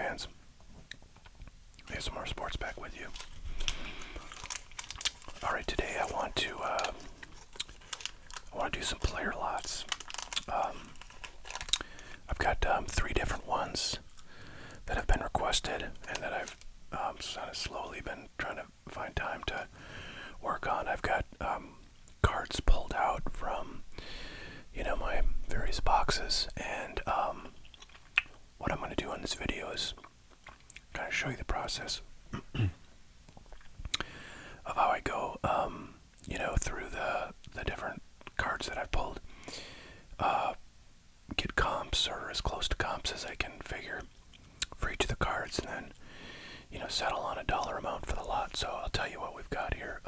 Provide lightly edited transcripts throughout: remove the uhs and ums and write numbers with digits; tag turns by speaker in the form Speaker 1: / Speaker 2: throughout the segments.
Speaker 1: fans. ASMR Sports back with you. Alright, today I want to do some player lots. I've got 3 different ones that have been requested and that I've kind of slowly been trying to find time to work on. I've got cards pulled out from, my various boxes, and what I'm going to do in this video is kind of show you the process of how I go, through the different cards that I've pulled. Get comps, or as close to comps as I can figure, for each of the cards, and then, settle on a dollar amount for the lot. So I'll tell you what we've got here.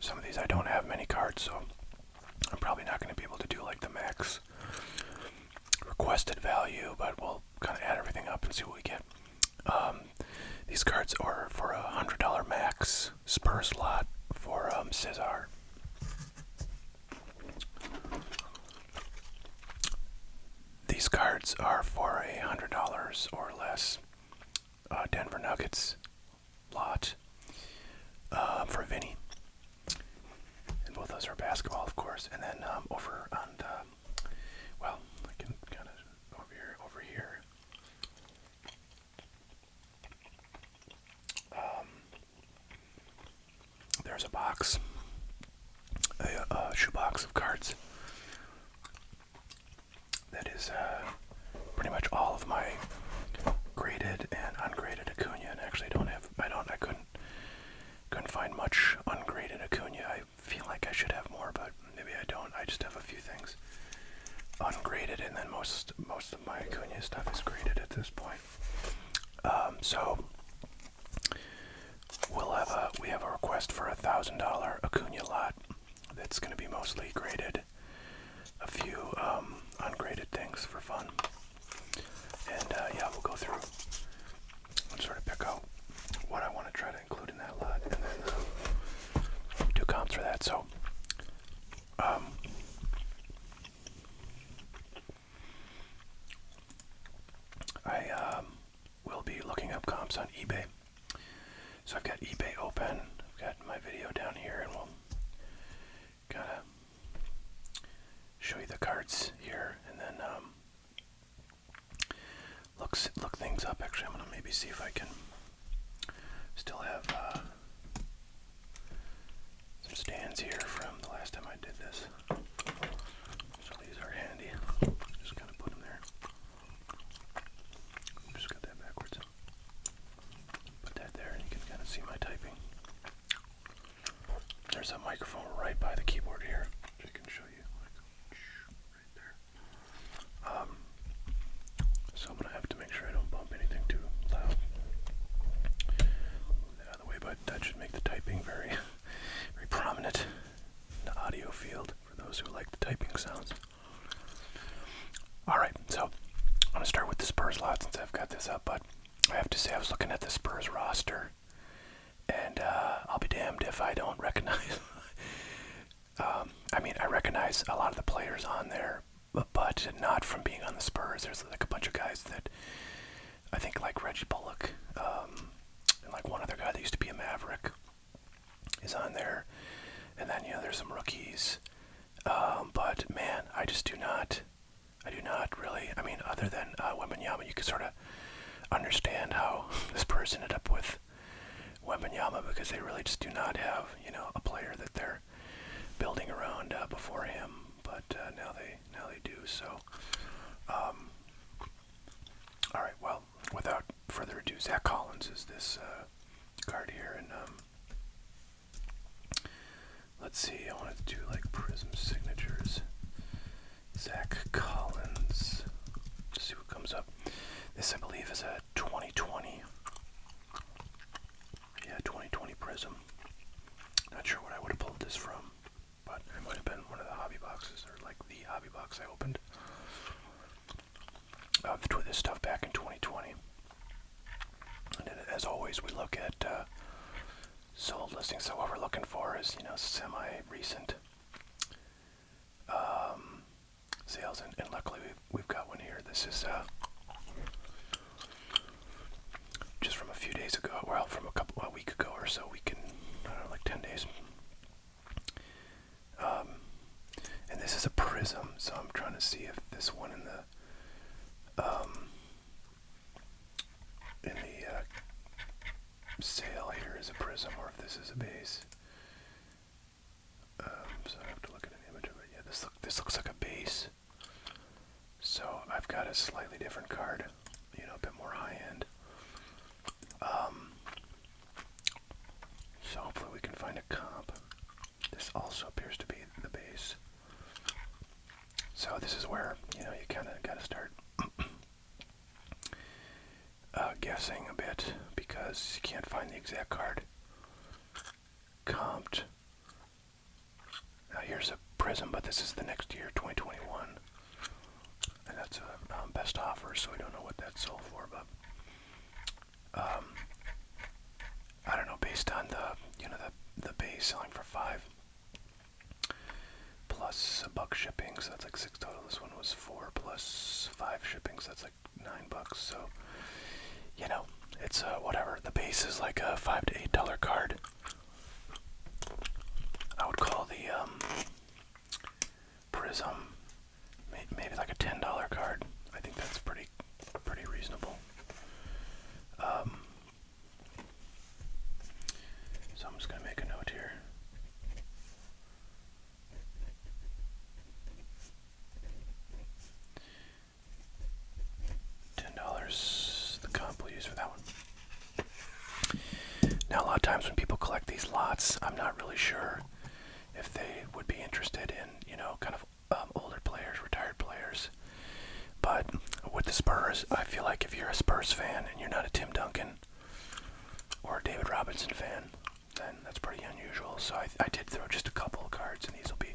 Speaker 1: Some of these I don't have many cards, so I'm probably not going to be able to do like the max requested value, but we'll kind of add everything up and see what we get. These cards are for a $100 max Spurs lot for Cesar. These cards are for a $100 or less Denver Nuggets lot for Vinny. And both those are basketball, of course. And then over on I can kind of over here. There's a box, a shoebox of cards that is pretty much all of my graded and ungraded Acuna. And actually, I couldn't find much ungraded Acuna. I feel like I should have more, but maybe I don't. I just have a few things ungraded, and then most of my Acuna stuff is graded at this point. So we have a request for a $1,000 Acuna lot that's going to be mostly graded. A few ungraded things for fun, and we'll go through and sort of pick out what I want to try to include in that lot, and then do comps for that. So I will be looking up comps on eBay. So I've got eBay open, I've got my video down here, and we'll kind of show you the cards here, and then look things up. Actually, I'm going to maybe see if I can still have some stands here from the last time I did this. So these are handy. Just kind of put them there. Just got that backwards. Put that there, and you can kind of see my typing. There's a microphone right by the keyboard here, which I can show you. Right there. So I'm going to have to make sure I don't bump anything too loud. Move that out of the way, but that should make the typing very, very prominent in the audio field for those who like the typing sounds. Alright, so I'm going to start with the Spurs lot since I've got this up, but I have to say I was looking at the Spurs roster, and I'll be damned if I don't recognize. I recognize a lot of the players on there, but not from being on the Spurs. There's like a bunch of guys that I think, like Reggie Bullock, and like one other guy that used to be a Maverick is on there. And then, there's some rookies. But man, I do not really, other than Wembanyama, you can sort of understand how the Spurs ended up with Wembanyama, because they really just do not have, a player that they're building around before him, but now they do. So, all right. Well, without further ado, Zach Collins is this card here, and let's see. I wanted to do like Prism signatures. Zach Collins. Let's see what comes up. This, I believe, is a 2020. Yeah, 2020 Prism. Not sure what I would have pulled this from, but it might have been one of the hobby boxes, or like the hobby box I opened with this stuff back in 2020. And as always, we look at sold listings. So what we're looking for is, semi-recent sales, and luckily we've got one here. This is just from a few days ago, well, from a week ago or so. We can, I don't know, like 10 days. And this is a prism, so I'm trying to see if this one in the sale here is a prism or if this is a base. So I have to look at an image of it. Yeah, this looks like a base. So I've got a slightly different card, you know, a bit more high end. So hopefully we can find a comp. This also appears to be the base. So this is where, you know, you kind of got to start guessing a bit because you can't find the exact card. Comped. Now here's a prism, but this is the next year, 2021. And that's a best offer, so we don't know what that sold for, but I don't know, based on the, you know, the base selling for $5 plus $1 shipping, so that's like $6 total. This one was $4 plus $5 shipping, so that's like $9. So, you know, it's whatever. The base is like a $5 to $8 card. I would call the prism maybe like a $10 card. I think that's pretty reasonable. So I'm just gonna make a note here. $10, the comp we'll use for that one. Now a lot of times when people collect these lots, I'm not really sure if they would be interested in, you know, kind of older players, retired players. But with the Spurs, I feel like if you're a Spurs fan and you're not a Tim Duncan or a David Robinson fan, then that's pretty unusual. So I did throw just a couple of cards, and these will be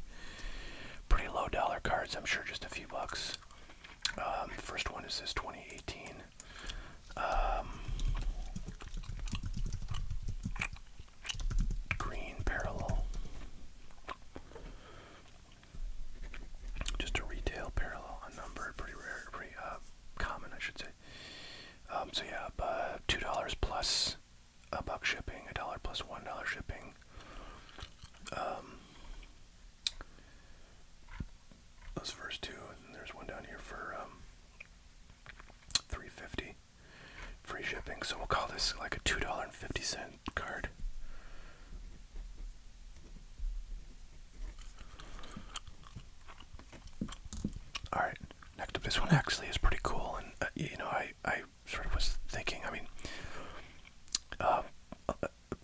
Speaker 1: pretty low dollar cards, I'm sure, just a few bucks. The first one is this 2018. Green parallel. Just a retail parallel, unnumbered, pretty rare, pretty common, I should say. So yeah, $2 plus $1 shipping, $1 plus $1 shipping. Those first two, and there's one down here for $3.50 free shipping. So we'll call this like a $2.50 card. All right, next up, this one actually is pretty cool, and you know, I sort of was thinking, I mean,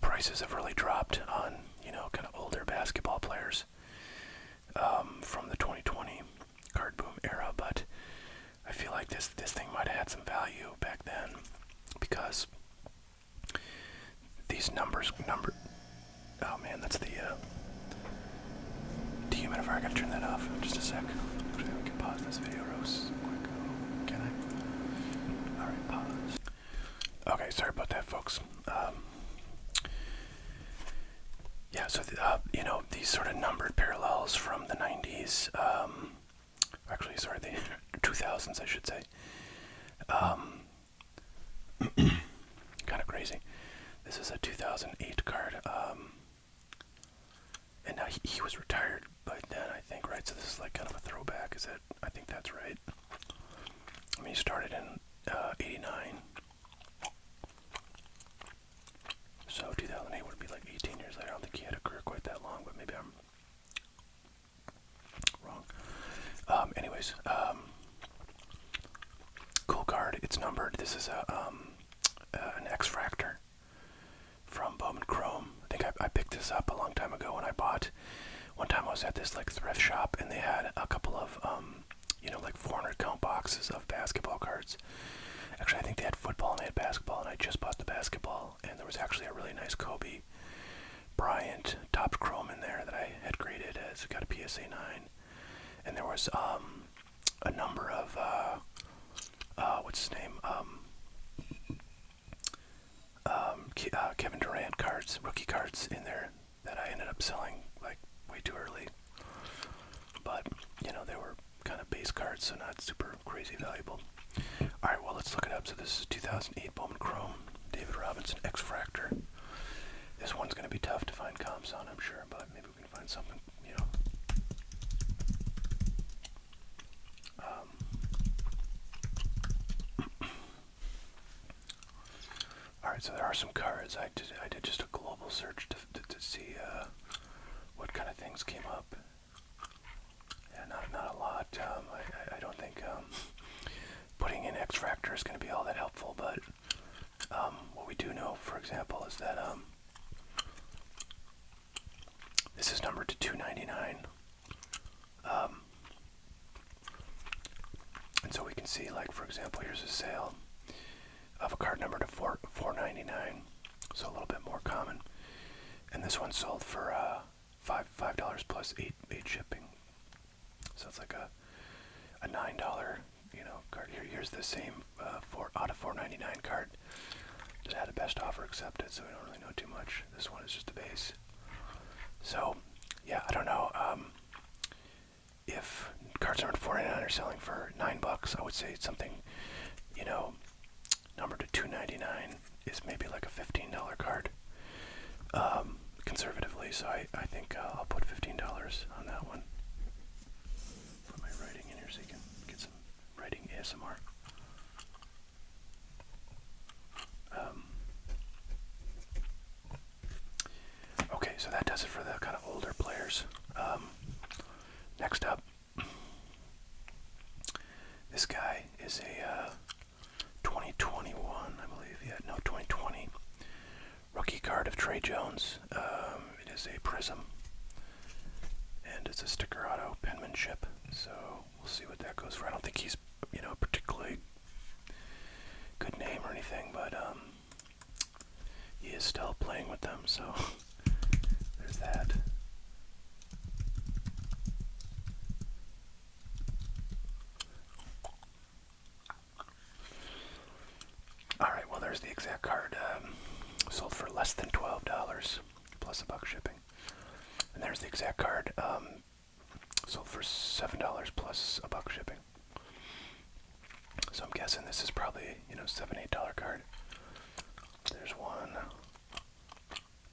Speaker 1: prices have really dropped on, you know, kind of older basketball players from the 2020 card boom era, but I feel like this thing might have had some value back then because these numbers. Oh man, that's the dehumidifier. I gotta turn that off. Just a sec. Actually, we can pause this video real quick. Can I? All right, pause. Okay, sorry about that, folks. Yeah, so you know, these sort of numbered parallels from the 90s. Actually, sorry, the 2000s, I should say. Kind of crazy. This is a 2008 card. And now he was retired by then, I think, right? So this is like kind of a throwback. Is that? I think that's right. I mean, he started in 89. So 2008 would be like 18 years later. I don't think he had a career quite that long, but maybe I'm wrong. Anyways, cool card. It's numbered. This is an X-Fractor from Bowman Chrome. I think I picked this up a long time ago when I bought. One time I was at this like thrift shop and they had a couple of you know, like 400 count boxes of basketball cards. Actually, I think they had football and they had basketball, and I just bought the basketball, and there was actually a really nice Kobe Bryant topped chrome in there that I had graded as it got a PSA 9, and there was a number of what's his name, Kevin Durant cards, rookie cards in there that I ended up selling like way too early, but you know, they were kind of basic base cards, so not super crazy valuable. Alright, well, let's look it up. So this is 2008 Bowman Chrome, David Robinson X-Fractor. This one's going to be tough to find comps on, I'm sure, but maybe we can find something, you know. Alright, so there are some cards. I did just a global search to see what kind of things came up. Yeah, not a lot. I don't think putting in X-Fractor is going to be all that helpful, but what we do know, for example, is that this is numbered to 299. And so we can see, like, for example, here's a sale of a card number to $4.99, so a little bit more common. And this one sold for $5 plus eight shipping. So it's like a $9, you know, card. Here's the same out of $4.99 card that had a best offer accepted. So we don't really know too much. This one is just a base. So yeah, I don't know. If cards numbered to $4.99 are selling for $9, I would say something, you know, numbered to $2.99 is maybe like a $15 card, conservatively. So I think I'll put $15 on that one. Put my writing in here so you can get some writing ASMR. Okay, so that does it for the kind of older players. Next up, this guy is a 2021, I believe. Yeah, no, 2020 rookie card of Trey Jones. It is a prism, and it's a sticker auto penmanship. So we'll see what that goes for. I don't think he's, you know, a particularly good name or anything, but he is still playing with them. So there's that. Alright, well, there's the exact card. Sold for less than $12 plus $1 shipping. And there's the exact card. Sold for $7 plus $1 shipping. So I'm guessing this is probably, you know, $7, $8 card. There's one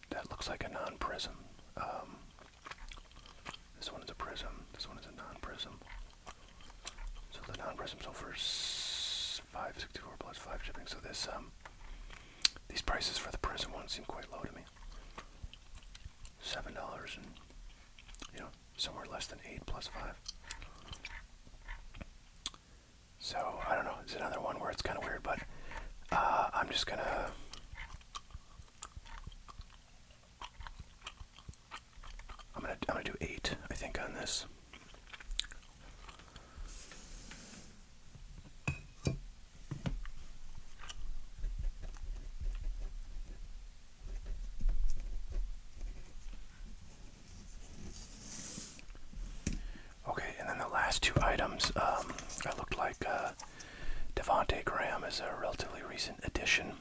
Speaker 1: that looks like a non-prism. This one is a prism. This one is a non-prism. So the non-prism sold for $5.64 plus $5 shipping. So this these prices for the prism one seem quite low to me. $7 and, you know, somewhere less than $8 plus $5. So I don't know. It's another one where it's kind of weird, but I'm just gonna. I'm gonna do 8, I think, on this. Okay, and then the last two items, I looked like Devontae Graham is a relatively recent addition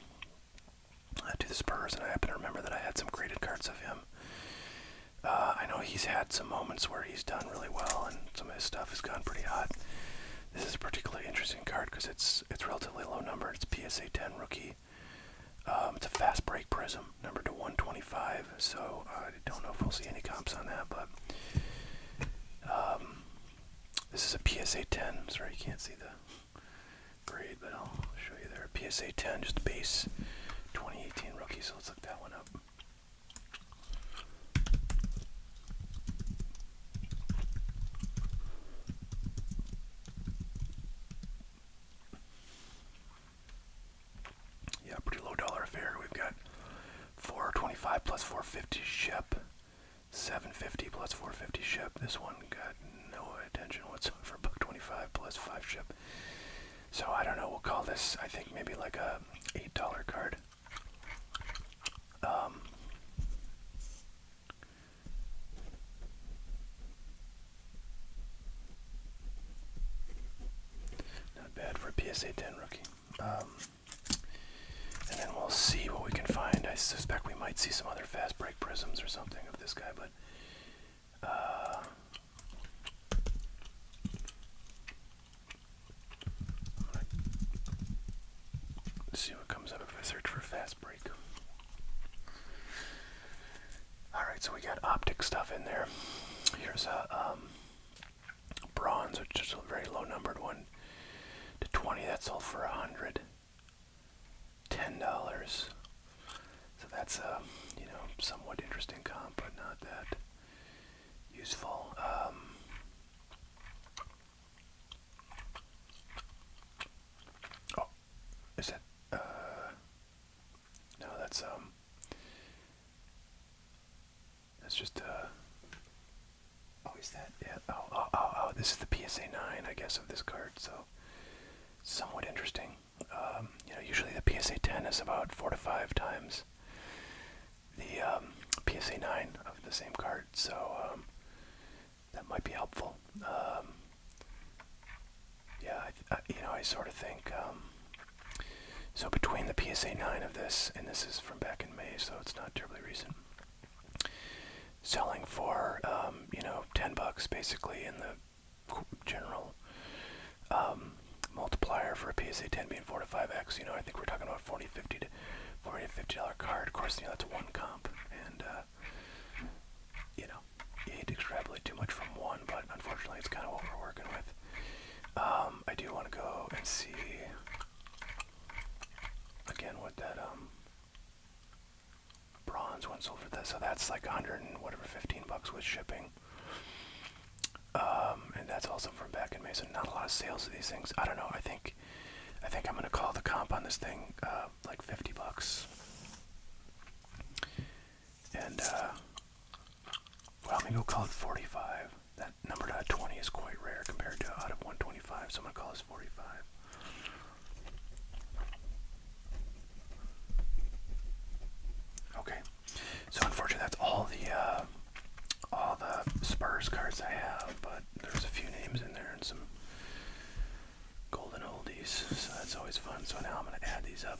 Speaker 1: to the Spurs, and I happen to remember that I had some graded cards of him. I know he's had some moments where he's done really well, and some of his stuff has gone pretty hot. This is a particularly interesting card because it's relatively low numbered. It's PSA 10 rookie. It's a fast break prism, numbered to 125. So I don't know if we'll see any comps on that, but this is a PSA 10. Sorry, you can't see the grade, but I'll show you there. PSA 10, just base 2018 rookie. So let's look that one up. Yeah, pretty low dollar affair. We've got $425 plus $450 ship, $750 plus $450 ship. This one got no attention whatsoever. $125 plus $5 ship. So I don't know. We'll call this, I think, maybe like a $8 card. Not bad for a PSA 10 rookie. And then we'll see what we can find. I suspect we might see some other fast break prisms or something of this guy, but Let's see what comes up if I search for fast break. Alright, so we got optic stuff in there. Here's a bronze, which is a very low numbered one. To 20, that sold for $110. So that's a, somewhat interesting comp, but not that useful. Oh, is it? No, that's just oh, is that? Yeah. Oh, this is the PSA 9, I guess, of this card. So somewhat interesting. Usually the PSA 10 is about 4 to 5 times the PSA 9 of the same card, so that might be helpful. Yeah, I sort of think, so between the PSA 9 of this, and this is from back in May, so it's not terribly recent, selling for, $10 basically in the general multiplier for a PSA 10 being 4 to 5x, I think we're talking about $40 to $50 card. Of course, that's one comp, and you hate to extrapolate too much from one, but unfortunately, it's kind of what we're working with. I do want to go and see again what that bronze one sold for that. So that's like $15 with shipping. And that's also from back in May, so not a lot of sales of these things. I don't know. I think I'm gonna call the comp on this thing like $50. And well, maybe we'll call it 45. That number out of 20 is quite rare compared to out of 125, so I'm gonna call this 45. Okay, so unfortunately that's all the Spurs cards I have, but there's a few names in there and some golden oldies, so that's always fun. So now I'm going to add these up.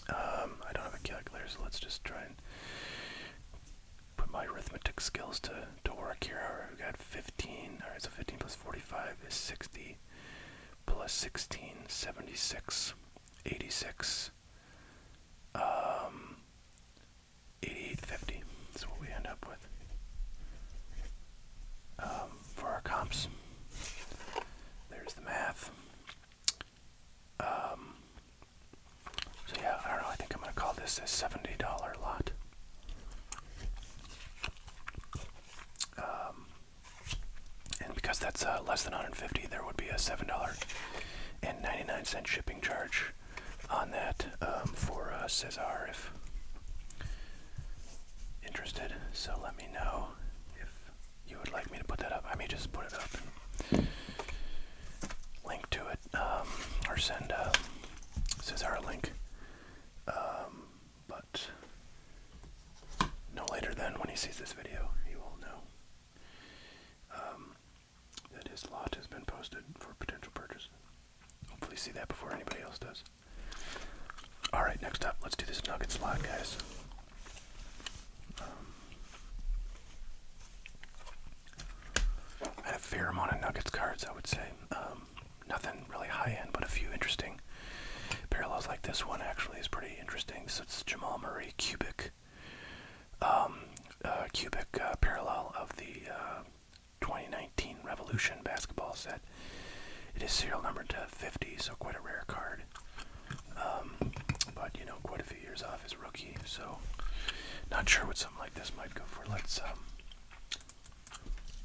Speaker 1: I don't have a calculator, so let's just try and put my arithmetic skills to work here. Alright, we got 15. Alright, so 15 plus 45 is 60, plus 16, 76, 86, 88.50. That's what we end up with. For our comps, there's the math. So yeah, I don't know, I think I'm going to call this a $70 lot. And because that's less than 150, there would be a $7.99 shipping charge on that for Cesar if interested. So let me know if you would like me to put that up. I may just put it up and link to it, or send Cesar a link. But no later than when he sees this video, he will know that his lot has been posted for potential purchase. Hopefully see that before anybody else does. Alright, next up, let's do this Nuggets lot, guys. I had a fair amount of Nuggets cards, I would say. Nothing really high-end, but a few interesting parallels. Like this one actually is pretty interesting. So it's Jamal Murray cubic parallel of the 2019 Revolution basketball set. It is serial numbered to 50, so quite a rare card. But quite a few years off his rookie, so not sure what something like this might go for. Let's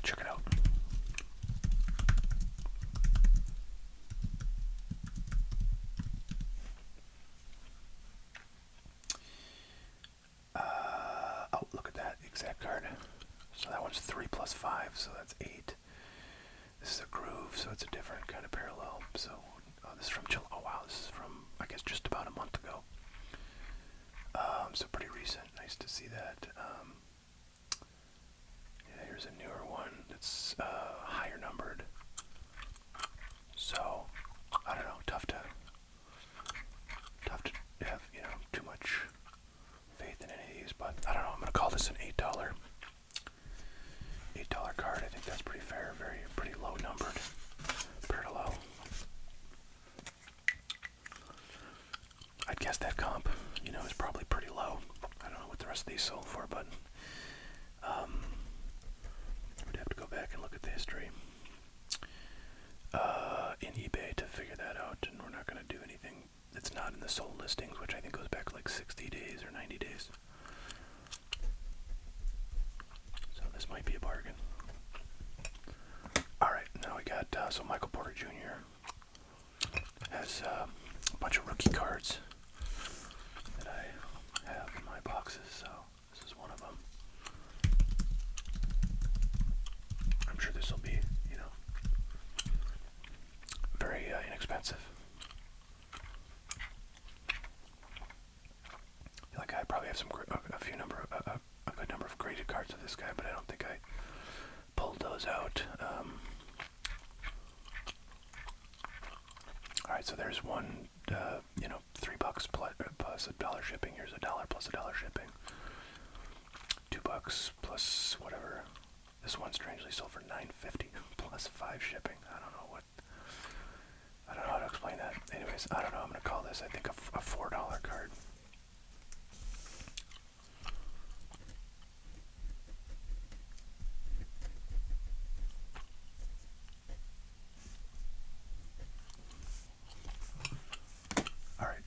Speaker 1: check it out. Oh, look at that exact card. So that one's 3 plus 5, so that's 8. This is a groove, so it's a different kind of parallel. So this is from oh wow, this is from I guess just about a month ago. So pretty recent. Nice to see that. Yeah, here's a newer one that's higher numbered. So I don't know, tough to have too much faith in any of these, but I don't know. I'm gonna call this an $8 card. I think that's pretty fair. Pretty low numbered parallel. I'd guess that comp, is probably pretty low. I don't know what the rest of these sold for, but we'd have to go back and look at the history in eBay to figure that out, and we're not going to do anything that's not in the sold listings, which I think goes back like 60 days or 90 days. So this might be a bargain. Alright, now we got, so Michael Porter Jr. has a bunch of rookie cards that I have in my boxes, so this is one of them. I'm sure this will be, very inexpensive. I feel like I probably have a good number of graded cards of this guy, but I don't think I pulled those out. Alright, so there's one, $3 plus $1 shipping. Here's $1 plus $1 shipping. $2 plus whatever. This one strangely sold for $9.50 plus 5 shipping. I don't know how to explain that. Anyways, I don't know. I'm gonna call this, I think, a $4 card.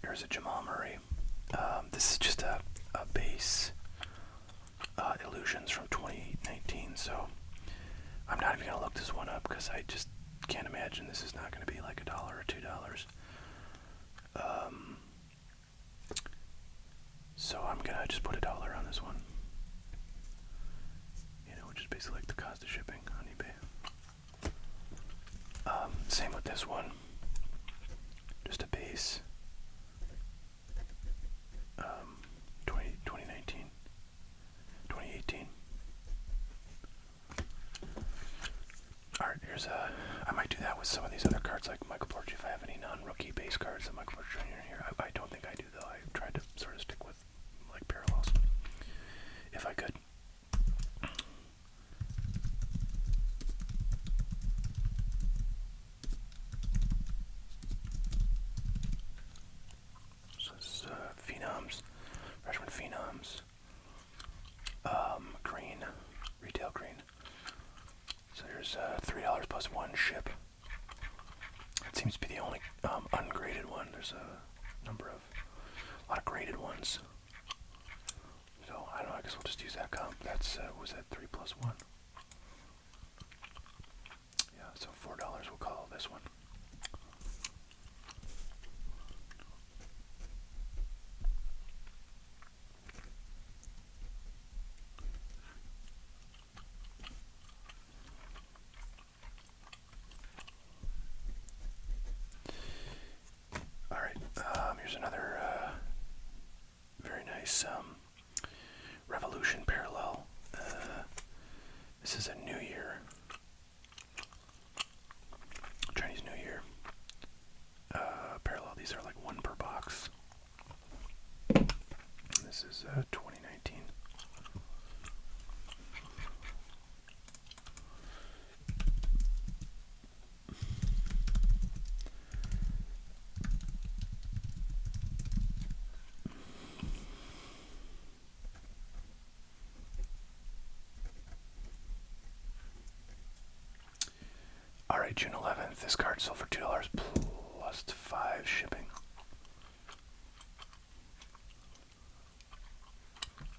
Speaker 1: Here's a Jamal Murray. This is just a base Illusions from 2019, so I'm not even going to look this one up because I just can't imagine this is not going to be like $1 or $2. So I'm going to just put $1 on this one, which is basically like the cost of shipping on eBay. Same with this one, just a base. 2018. Alright, I might do that with some of these other cards like Michael Porter. If I have any non-rookie base cards that Michael Porter Jr. in here, I don't think I do though. I tried to sort of stick with like parallels, if I could. So this is Phenoms, freshman Phenoms, green, retail green. So there's $3 plus 1 ship. It seems to be the only ungraded one. There's a lot of graded ones. So I don't know. I guess we'll just use that comp. That's was that 3 plus 1? Yeah. So $4. We'll call this one. Here's another very nice Revolution parallel. This is a New Year, Chinese New Year parallel. These are like 1 per box. This is 2019. Alright, June 11th, this card sold for $2 plus 5 shipping.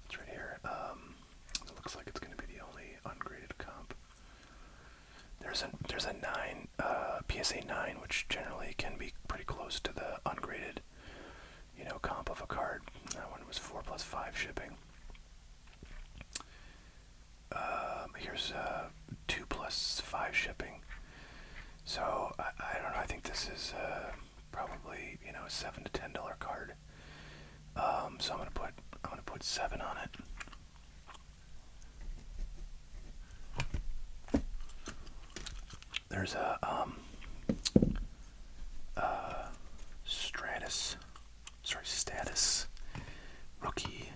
Speaker 1: It's right here. It looks like it's going to be the only ungraded comp. There's a 9, PSA 9, which generally can be pretty close to the ungraded, comp of a card. That one was 4 plus 5 shipping. Here's 2 plus 5 shipping. So I don't know. I think this is probably a $7 to $10 card. So I'm gonna put 7 on it. There's a status rookie,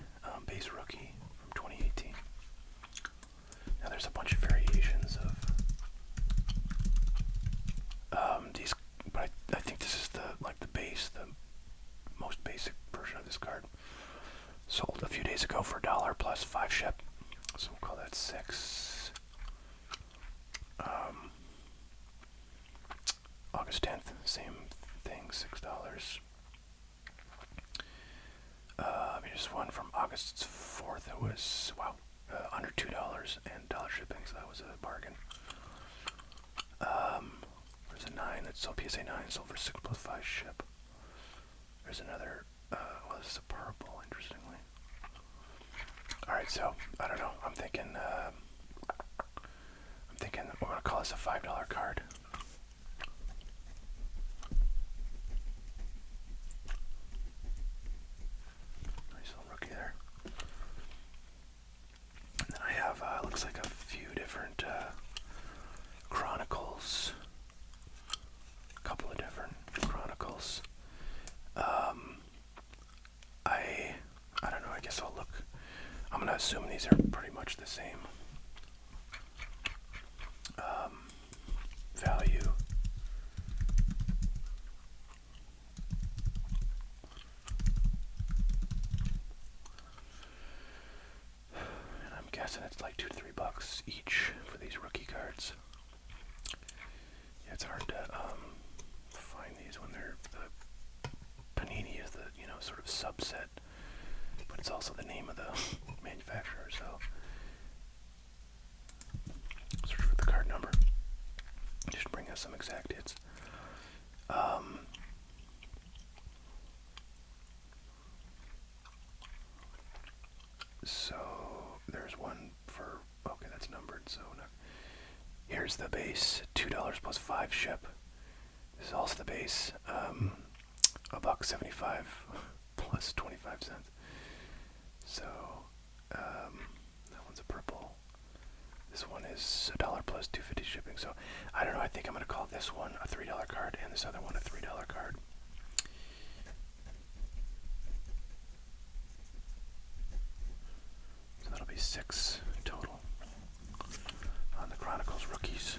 Speaker 1: base rookie from 2018. Now there's a bunch of variations of these, but I think this is the base, the most basic version. this card. Sold a few days ago for $1 plus 5 ship. So we'll call that 6. August 10th, same thing, $6. Here's one from August 4th. It was, wow, under $2 and dollar shipping, so that was a bargain. There's a 9 that's sold, PSA 9, sold for 6 plus 5 ship. There's another, well, this is a purple, interestingly. Alright, so, I don't know, I'm thinking we're going to call this a $5 card. Nice little rookie there. And then I have, looks like a few different Chronicles. A couple of different Chronicles. I don't know, I guess I'll look. I'm going to assume these are pretty much the same. Value. And I'm guessing it's like $2 to $3 each for these rookie cards. Yeah, it's hard to find these when they're Panini is the sort of subset, but it's also the name of the manufacturer. So search for the card number. Just bring us some exact hits. So there's one for, okay, that's numbered. So here's the base, $2 plus 5 ship. This is also the base, $1.75 plus 25 cents. So that one's a purple. This one is $1 plus 2.50 shipping. So I don't know. I think I'm gonna call this one a $3 card and this other one a $3 card. So that'll be 6 total on the Chronicles rookies.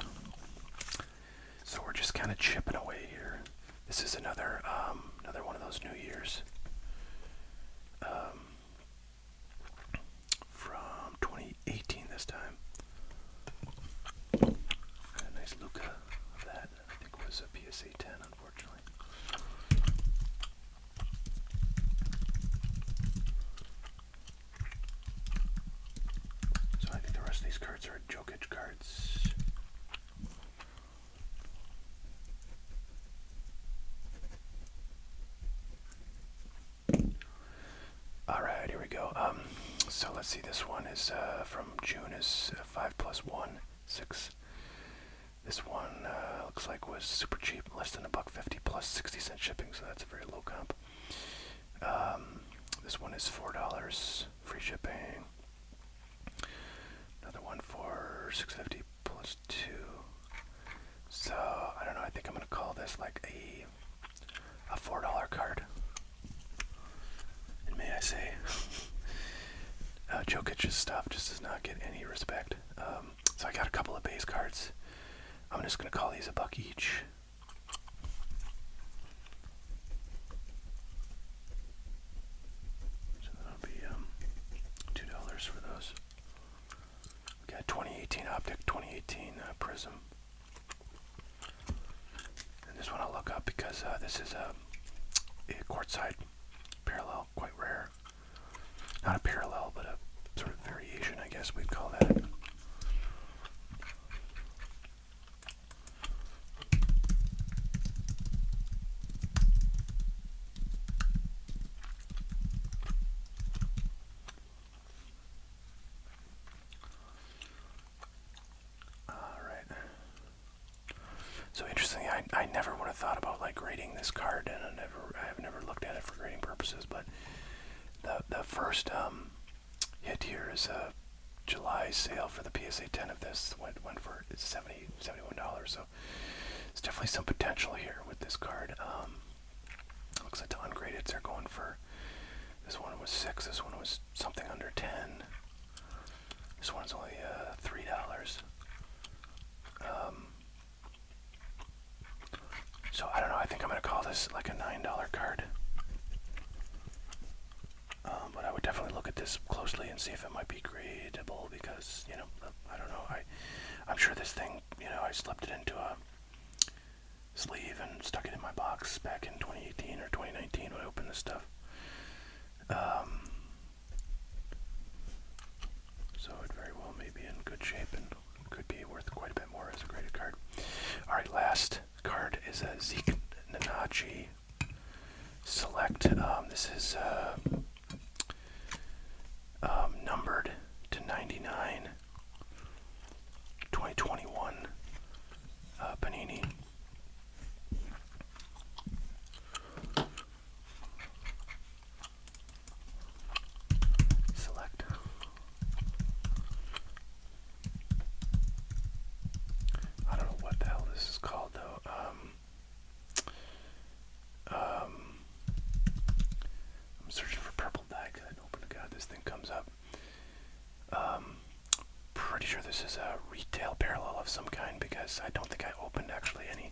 Speaker 1: So we're just kind of chipping away here. This is another one of those New Year's from 2018 this time. Got a nice Luca of that. I think was a PSA 10, unfortunately. So I think the rest of these cards are Jokic cards. Alright, here we go. So let's see, this one is from June, is 5 plus 1, 6. This one looks like was super cheap, less than $1.50 plus 60-cent shipping, so that's a very low comp. This one is $4, free shipping. Another one for $6.50 plus 2. So I don't know, I think I'm gonna call this like a $4 card. And may I say, Jokic's stuff just does not get any respect. So I got a couple of base cards. I'm just gonna call these $1 each. So that'll be $2 for those. We got 2018 Optic, 2018 Prism. And this one I'll look up because this is a courtside parallel, quite rare. Not a parallel, but a sort of variation, I guess we'd call that. Alright. So interestingly, I never would have thought about like grading this card, and I have never looked at it for grading purposes, but the first hit here is a July sale for the PSA 10 of this. Went for $71, so there's definitely some potential here with this card. Looks like the ungradeds they're going for. This one was 6. This one was something under 10. This one's only $3. So I don't know. I think I'm gonna call this like a $9 card. this closely and see if it might be gradable because, I don't know. I'm sure this thing, I slipped it into a sleeve and stuck it in my box back in 2018 or 2019 when I opened this stuff. So it very well may be in good shape and could be worth quite a bit more as a graded card. Alright, last card is a Zeke Nanachi Select. This is numbered to 99, 2021 Panini. Select. I don't know what the hell this is called though. I'm searching for purple dye because I open to God this thing comes up. Pretty sure this is a retail parallel of some kind because I don't think I opened actually any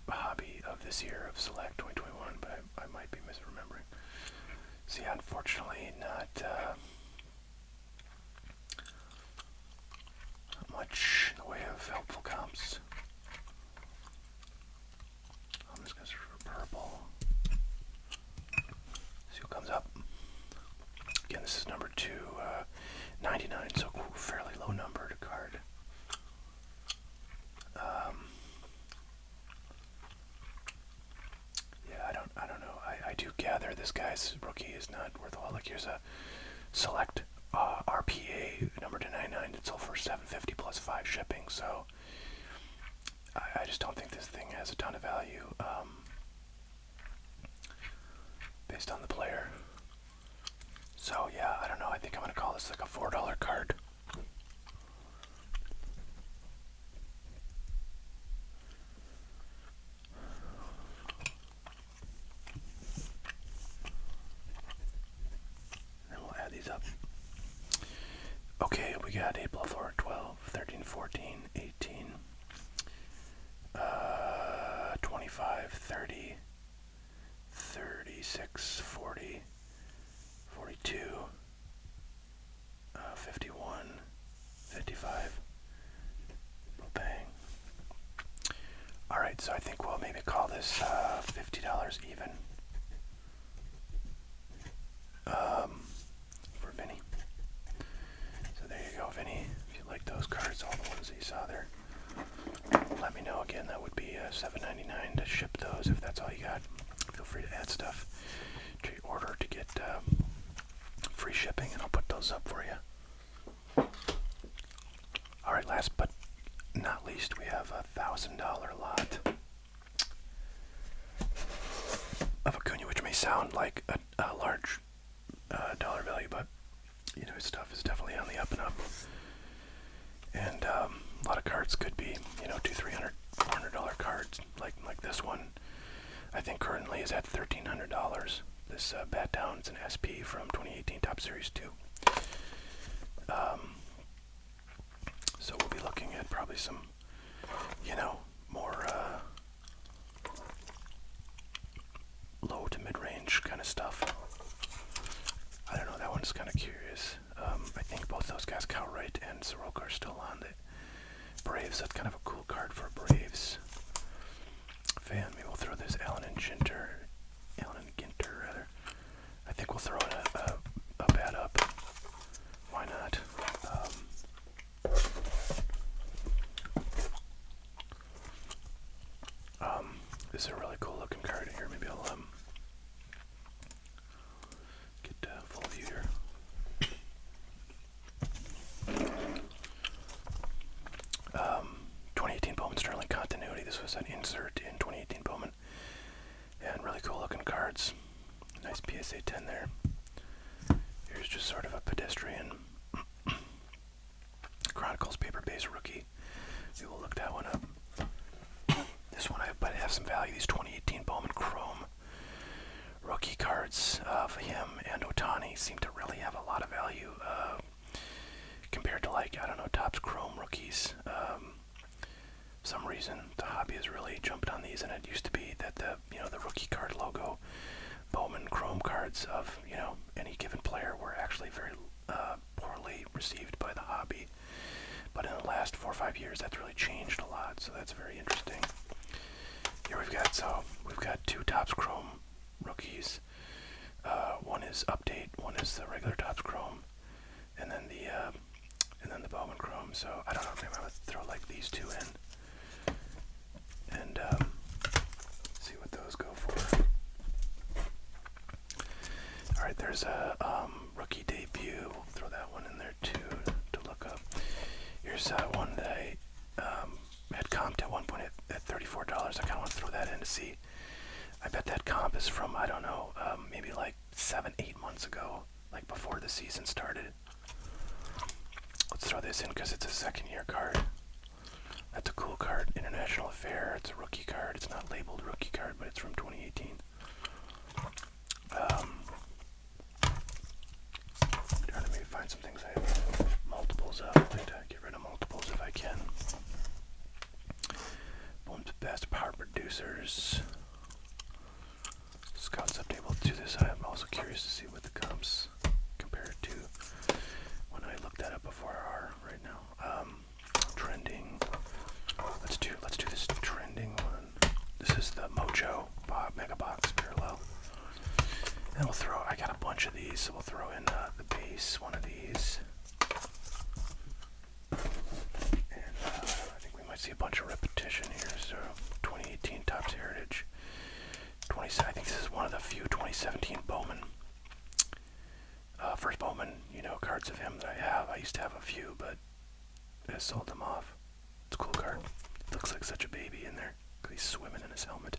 Speaker 1: hobby of this year of Select 2021, but I might be misremembering. See, unfortunately, not much in the way of helpful comps. I'm just going to search for purple. See what comes up. Again, this is number 299, so fairly low numbered card. Yeah, I don't know. I do gather this guy's rookie is not worth a lot. Like here's a Select RPA number 299. It sold for $750 plus 5 shipping. So I just don't think this thing has a ton of value based on the player. So yeah, I don't know. I think I'm gonna call this like a $4 card. Up. Okay, we got 8 plus 4, 12, 13, 14, 18, 25, 30, 36, 40, 42, 51, 55. Bang. Alright, so I think we'll maybe call this $50 even. For Vinny. So there you go, Vinny. If you like those cards, all the ones that you saw there, let me know. Again, that would be $7.99 to ship those if that's all you got. Feel free to add stuff to your order to get free shipping, and I'll put those up for you. Alright, last but not least, we have a $1,000 lot of Acuna, which may sound like a large dollar value, but his stuff is definitely on the up and up. And a lot of cards could be, $200, $300, $400 cards, like this one. I think currently is at $1,300. This Bat Down is an SP from 2018 Top Series 2. So we'll be looking at probably some, more low to mid-range kind of stuff. I don't know, that one's kind of curious. I think both those guys, Cowright and Soroka, are still on the Braves. That's kind of a cool card for a Braves fan. Maybe we'll throw this Allen and Ginter, rather. I think we'll throw in a bat up. Why not? This is a really cool looking card here. Maybe I'll get full view here. 2018 Bowman Sterling Continuity. This was an insert in 2018 Bowman. And really cool looking cards. Nice PSA 10 there. Here's just sort of a pedestrian Chronicles paper base rookie. We will look that one up. This one might have some value. These 2018 Bowman Chrome rookie cards of him and Ohtani seem to really have a lot of value compared to, like, I don't know, Topps Chrome rookies. For some reason the hobby has really jumped on these, and it used to be that the rookie card logo Bowman Chrome cards of, any given player were actually very poorly received by the hobby. But in the last 4 or 5 years, that's really changed a lot, so that's very interesting. Here we've got 2 Topps Chrome rookies. One is update, one is the regular Topps Chrome, and then the Bowman Chrome. So I don't know, maybe I'm gonna throw like these 2 in and see what those go for. All right, there's a rookie debut. We'll throw that one in there too to look up. Here's one that I had comped at one point at $34. I kind of want to throw that in to see. I bet that comp is from, I don't know, maybe like 7-8 months ago, like before the season started. Let's throw this in because it's a second-year card. That's a cool card. International Affair. It's a rookie card. It's not labeled rookie card, but it's from 2018. Trying to maybe find some things I have multiples of. I'd like to get rid of multiples if I can. Boom's best power producers. Scouts update. We'll do this. I'm also curious to see what the comps compare to when I looked that up before are right now. Trending. Let's do this trending one. This is the Mojo Mega Box Parallel. And we'll throw, I got a bunch of these, so we'll throw in the base, one of these. And I think we might see a bunch of repetition here. So 2018 Topps Heritage. I think this is one of the few 2017 Bowman. First Bowman, cards of him that I have. I used to have a few, but I sold them off. It's a cool card. It looks like such a baby in there. He's swimming in his helmet.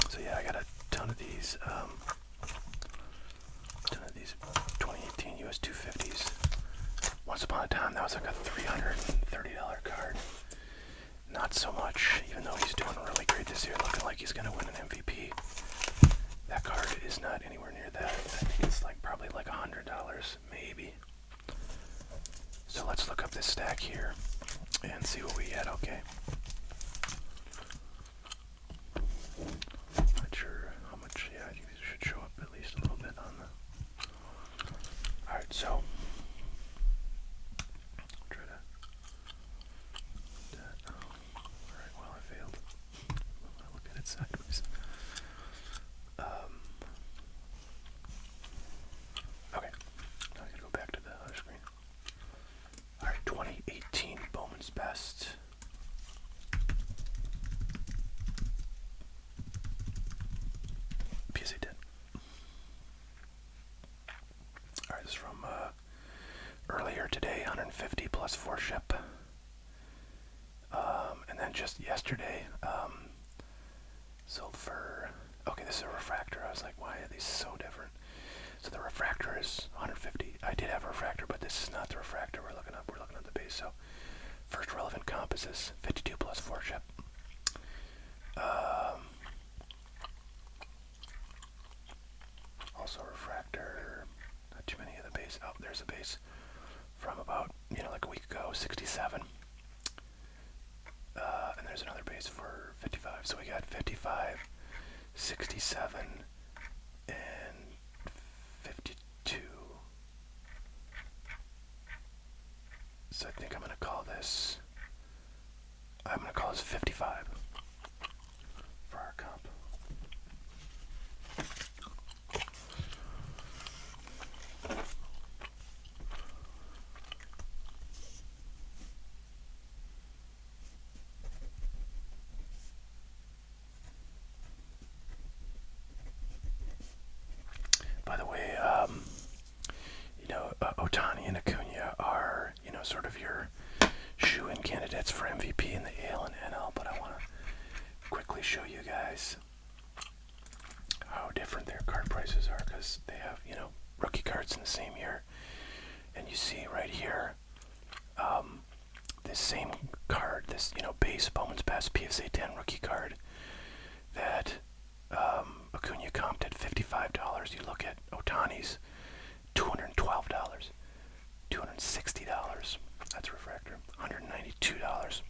Speaker 1: So yeah, I got a ton of these 2018 US 250s. Once upon a time, that was like a $330 card. Not so much, even though he's doing really great this year, looking like he's going to win an MVP. That card is not anywhere near that. I think it's probably like $100, maybe. So let's look up this stack here and see what we get, okay? Not sure how much, yeah, I think these should show up at least a little bit on the... Alright, so... try to... Alright, well, I failed. I'll look at it sideways. Okay, now I gotta go back to the other screen. Alright, 2018 Bowman's Best. PSA 10. Alright, this is from earlier today, 150 plus 4 ship. And then just yesterday, sold for, okay, this is a refractor. I was like, why are these so different? So the refractor is 150. I did have a refractor, but this is not the refractor we're looking up. We're looking at the base. So first relevant comp is this 52 plus 4 ship. Also refractor, not too many of the base. Oh, there's a base from about, like a week ago, 67. And there's another base for 55. So we got 55, 67, and 52. So I think I'm going to call this 55 for our comp. By the way, Ohtani and Acuna are, sort of your shoe-in candidates for MVP in the AL and NL, but I want to quickly show you guys how different their card prices are, because they have, rookie cards in the same year. And you see right here, this same card, this, base Bowman's Best PSA 10 rookie card that Acuna comped at $55. You look at Ohtani's, $212, $260. That's refractor. $192.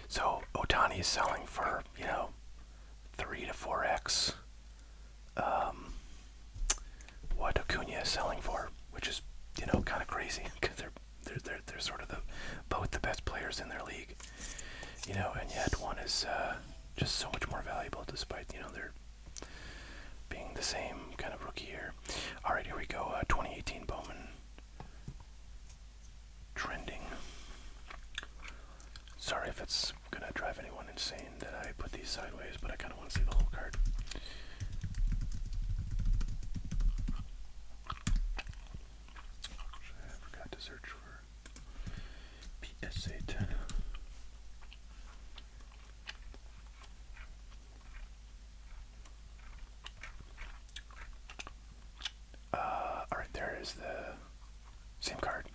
Speaker 1: So Ohtani is selling for, 3 to 4x what Acuna is selling for, which is, kind of crazy because they're sort of both the best players in their league, and yet one is just so much more valuable despite, they're being the same kind of rookie year. All right, here we go. 2018 Bowman trending. Sorry if it's gonna drive anyone insane that I put these sideways, but I kind of want to see the whole card. I forgot to search for PSA 10. Alright, there is the same card.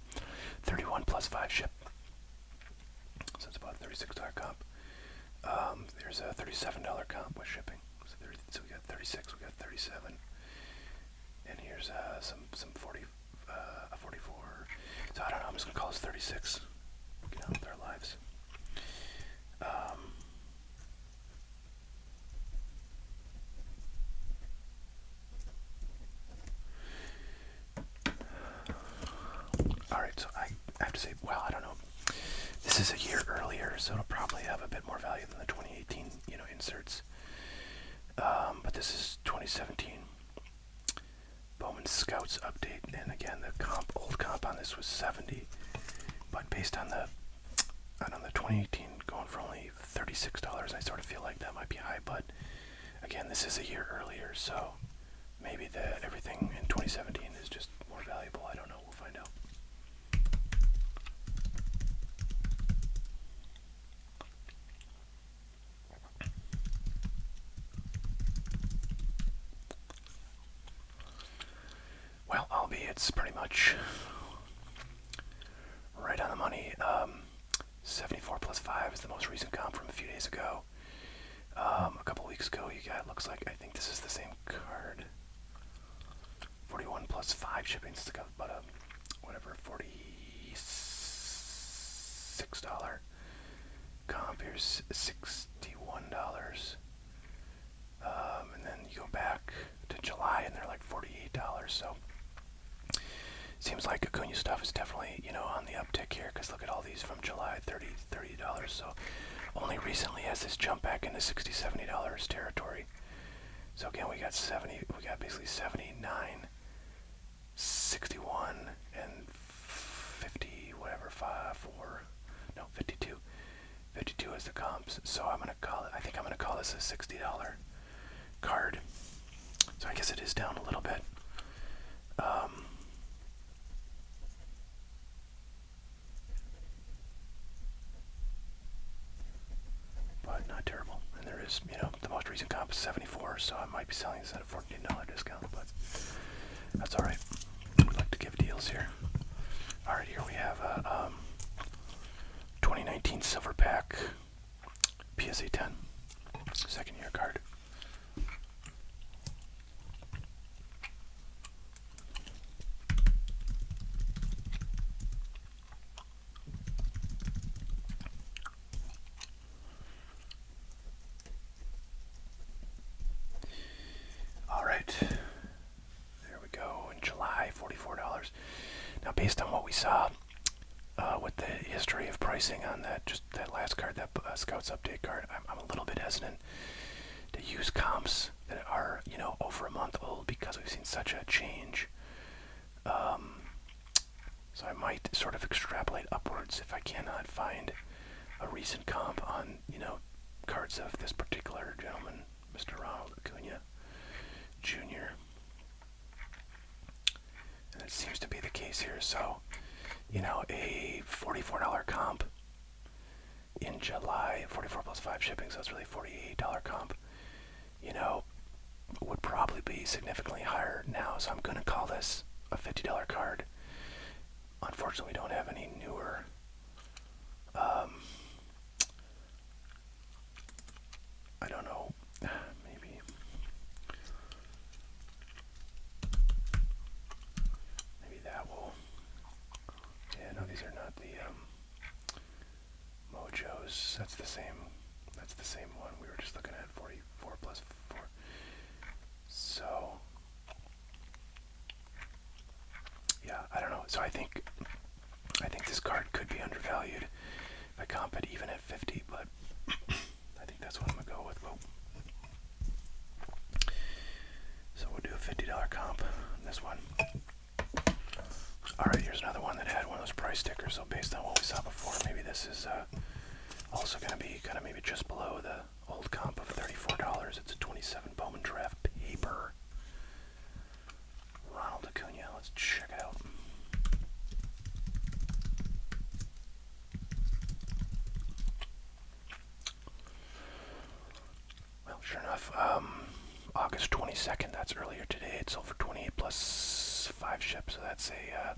Speaker 1: 31 plus 5 ship. So it's about a $36 comp. There's a $37 comp with shipping. So we got 36, we got 37. And here's some 40, a 44. So I don't know, I'm just going to call this 36. Get on with our lives. Alright, so I have to say, well, I don't know. This is a year earlier, so it'll probably have a bit more value than the 2018, inserts. But this is 2017 Bowman Scouts update, and again, the old comp on this was 70, but based on the 2018 going for only $36, I sort of feel like that might be high. But again, this is a year earlier, so maybe everything in 2017 is just more valuable. I don't know. We'll find out. Well, it's pretty much right on the money. 74 plus 5 is the most recent comp from a few days ago. A couple weeks ago, you got, looks like, I think this is the same card. 41 plus 5 shipping. It's like about a, whatever, $46 comp. Here's $61. And then you go back to July and they're like $48. So seems like Acuna stuff is definitely, on the uptick here, because look at all these from July, $30. So only recently has this jump back into $60, $70 territory. So again, we got basically 79, 61, and 50, whatever, 52. 52 is the comps. So I think I'm gonna call this a $60 card. So I guess it is down a little bit. But not terrible. And there is, the most recent comp is 74, so I might be selling this at a $14 discount, but that's alright. We like to give deals here. Alright, here we have a 2019 Silver Pack PSA 10 second year card. There we go. In July, $44. Now, based on what we saw with the history of pricing on that last card, that Scouts update card, I'm a little bit hesitant to use comps that are, over a month old, because we've seen such a change. So I might sort of extrapolate upwards if I cannot find a recent comp on, cards of this particular gentleman, Mr. Ronald Acuna Jr. And it seems to be the case here. So, a $44 comp in July, 44 plus 5 shipping, so it's really $48 comp, would probably be significantly higher now. So I'm going to call this a $50 card. Unfortunately, we don't have any newer I don't know, maybe that will, yeah, no, these are not the Mojos. That's the same one. We were just looking at 44 plus So I think this card could be undervalued. If I comp it even at 50, but I think that's what I'm gonna go with. Whoa. So we'll do a $50 comp on this one. Alright, here's another one that had one of those price stickers, so based on what we saw before, maybe this is also going to be kind of maybe just below the old comp of $34. It's a 27 Bowman Draft paper. Ronald Acuna, let's check it out. Well, sure enough, August 22nd, that's earlier today. It sold for 28 plus 5 ships, so that's a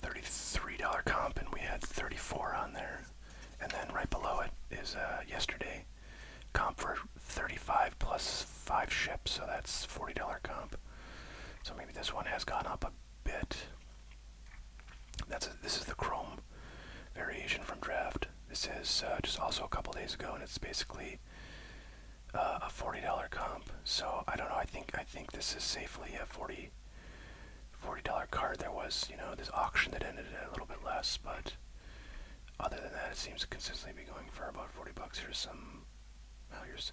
Speaker 1: $33 comp, and we had 34 on there. And then right below it is yesterday comp for 35 plus 5 ships, so that's $40 comp. So maybe this one has gone up a bit. This is the chrome variation from draft. This is just also a couple days ago, and it's basically a $40 comp. So I don't know. I think this is safely a $40 card. There was, this auction that ended at a little bit less, but other than that, it seems to consistently be going for about $40. Here's some. Oh, here's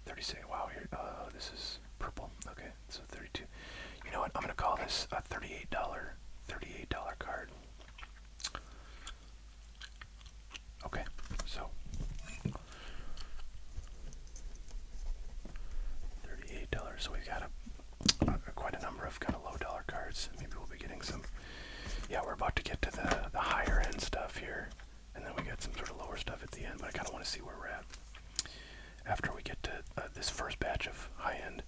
Speaker 1: 36. Wow, here. This is purple. Okay, so 32. You know what? I'm gonna call this a $38 card. Okay, so $38. So we've got quite a number of kind of low dollar cards. Maybe we'll be getting some. Yeah, we're about to get to the higher end stuff here, and then we got some sort of lower stuff at the end. But I kind of want to see where we're at after we get to this first batch of high end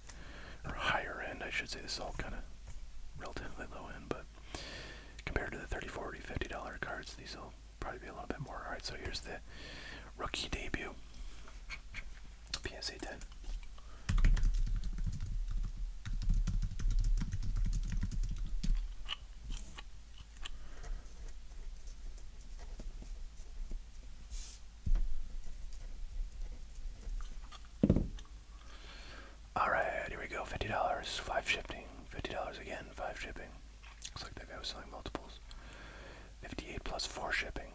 Speaker 1: or higher end. I should say this is all kind of relatively low end, but compared to the $30, $40, $50 cards, these will probably be a little bit more. All right, so here's the rookie debut PSA 10. Alright, here we go. $50, 5 shipping. $50 again, 5 shipping. Looks like that guy was selling multiples. 58 plus 4 shipping.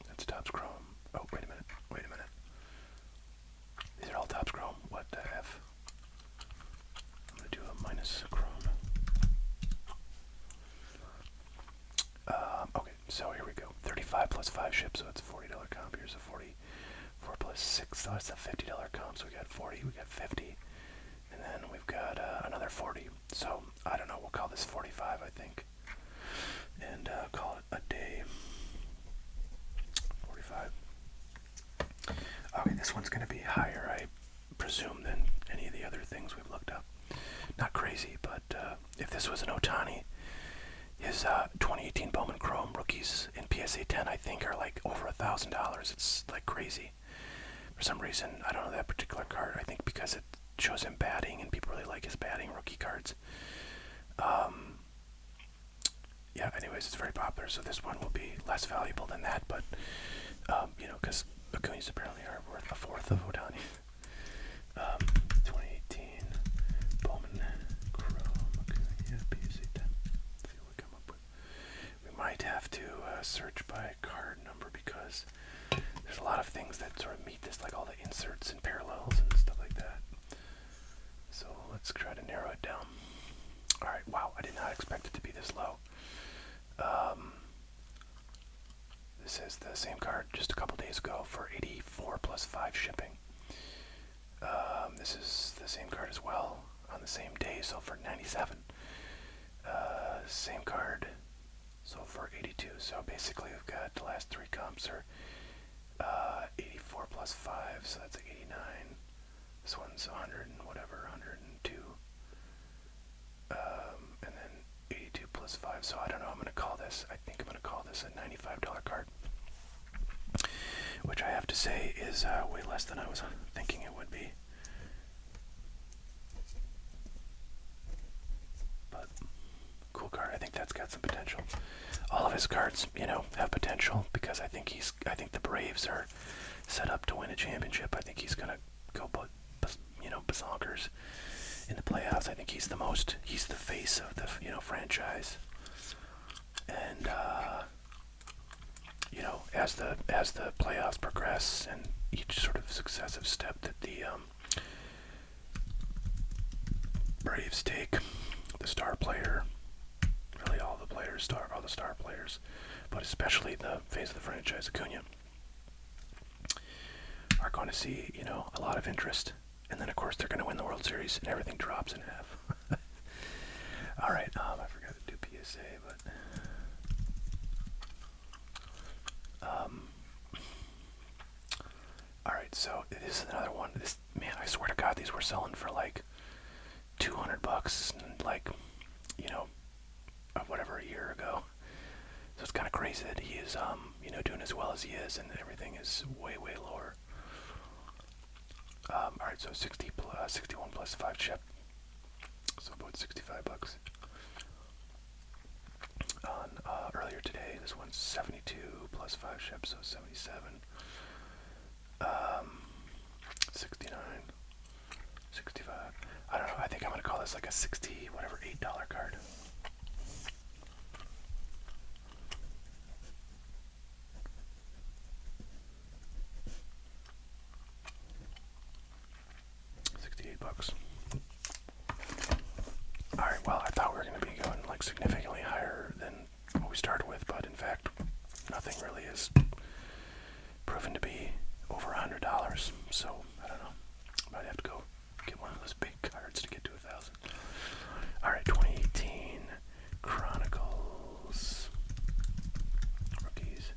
Speaker 1: That's Topps Chrome. Oh, wait a minute. These are all Topps Chrome. What the F? I'm gonna do a minus Chrome. Okay, so here we go. 35 plus 5 ships, so it's a $40 comp. Here's a 44 plus 6, so that's a $50 comp. So we got 40, we got 50, and then we've got another 40. So I don't know, we'll call this 45, I think, and call it a day. 45. Okay, this one's going to be higher, I presume, than any of the other things we've looked up. Not crazy, but if this was an Ohtani, his 2018 Bowman Chrome rookies in PSA 10, I think, are like over $1,000. It's like crazy. For some reason, I don't know that particular card. I think because it shows him batting, and people really like his batting rookie cards. Yeah, anyways, it's very popular, so this one will be less valuable than that, but, because Acuna's apparently are worth a fourth of Ohtani. 2018 Bowman Chrome Acuna PSA 10. Let's see what we come up with. We might have to search by card number, because there's a lot of things that sort of meet this, like all the inserts and parallels and stuff like that. So let's try to narrow it down. Alright, wow, I did not expect it to be this low. This is the same card just a couple days ago for 84 plus 5 shipping. This is the same card as well on the same day, so for 97. Same card, so for 82. So basically we've got the last 3 comps are 84 plus 5, so that's like 89. This one's 100 and whatever, 102. And then 82 plus 5, so I don't know, I think I'm going to call this a $95 card. Which I have to say is way less than I was thinking it would be. But, cool card, I think that's got some potential. All of his cards, have potential, because I think the Braves are set up to win a championship. I think he's gonna go, bazonkers in the playoffs. I think he's the most as the playoffs progress and each sort of successive step that the Braves take, the star player, really all the star players, but especially the face of the franchise, Acuna, are going to see, a lot of interest. And then, of course, they're going to win the World Series, and everything drops in half. All right, I forgot to do PSA, but all right. So this is another one. This, man, I swear to God, these were selling for like $200, and like, whatever, a year ago. So it's kind of crazy that he is, doing as well as he is, and everything is way, way lower. All right, so 61 plus 5 ship, so about $65. On earlier today, this one's 72 plus 5 ship, so 77. 69, 65. I don't know. I think I'm gonna call this like a $8 card. $68. Alright, well, I thought we were going to be going like significantly higher than what we started with, but in fact, nothing really is proven to be over $100, so I don't know. Might have to go get one of those big cards to get to 1,000. Alright, 2018 Chronicles. Rookies.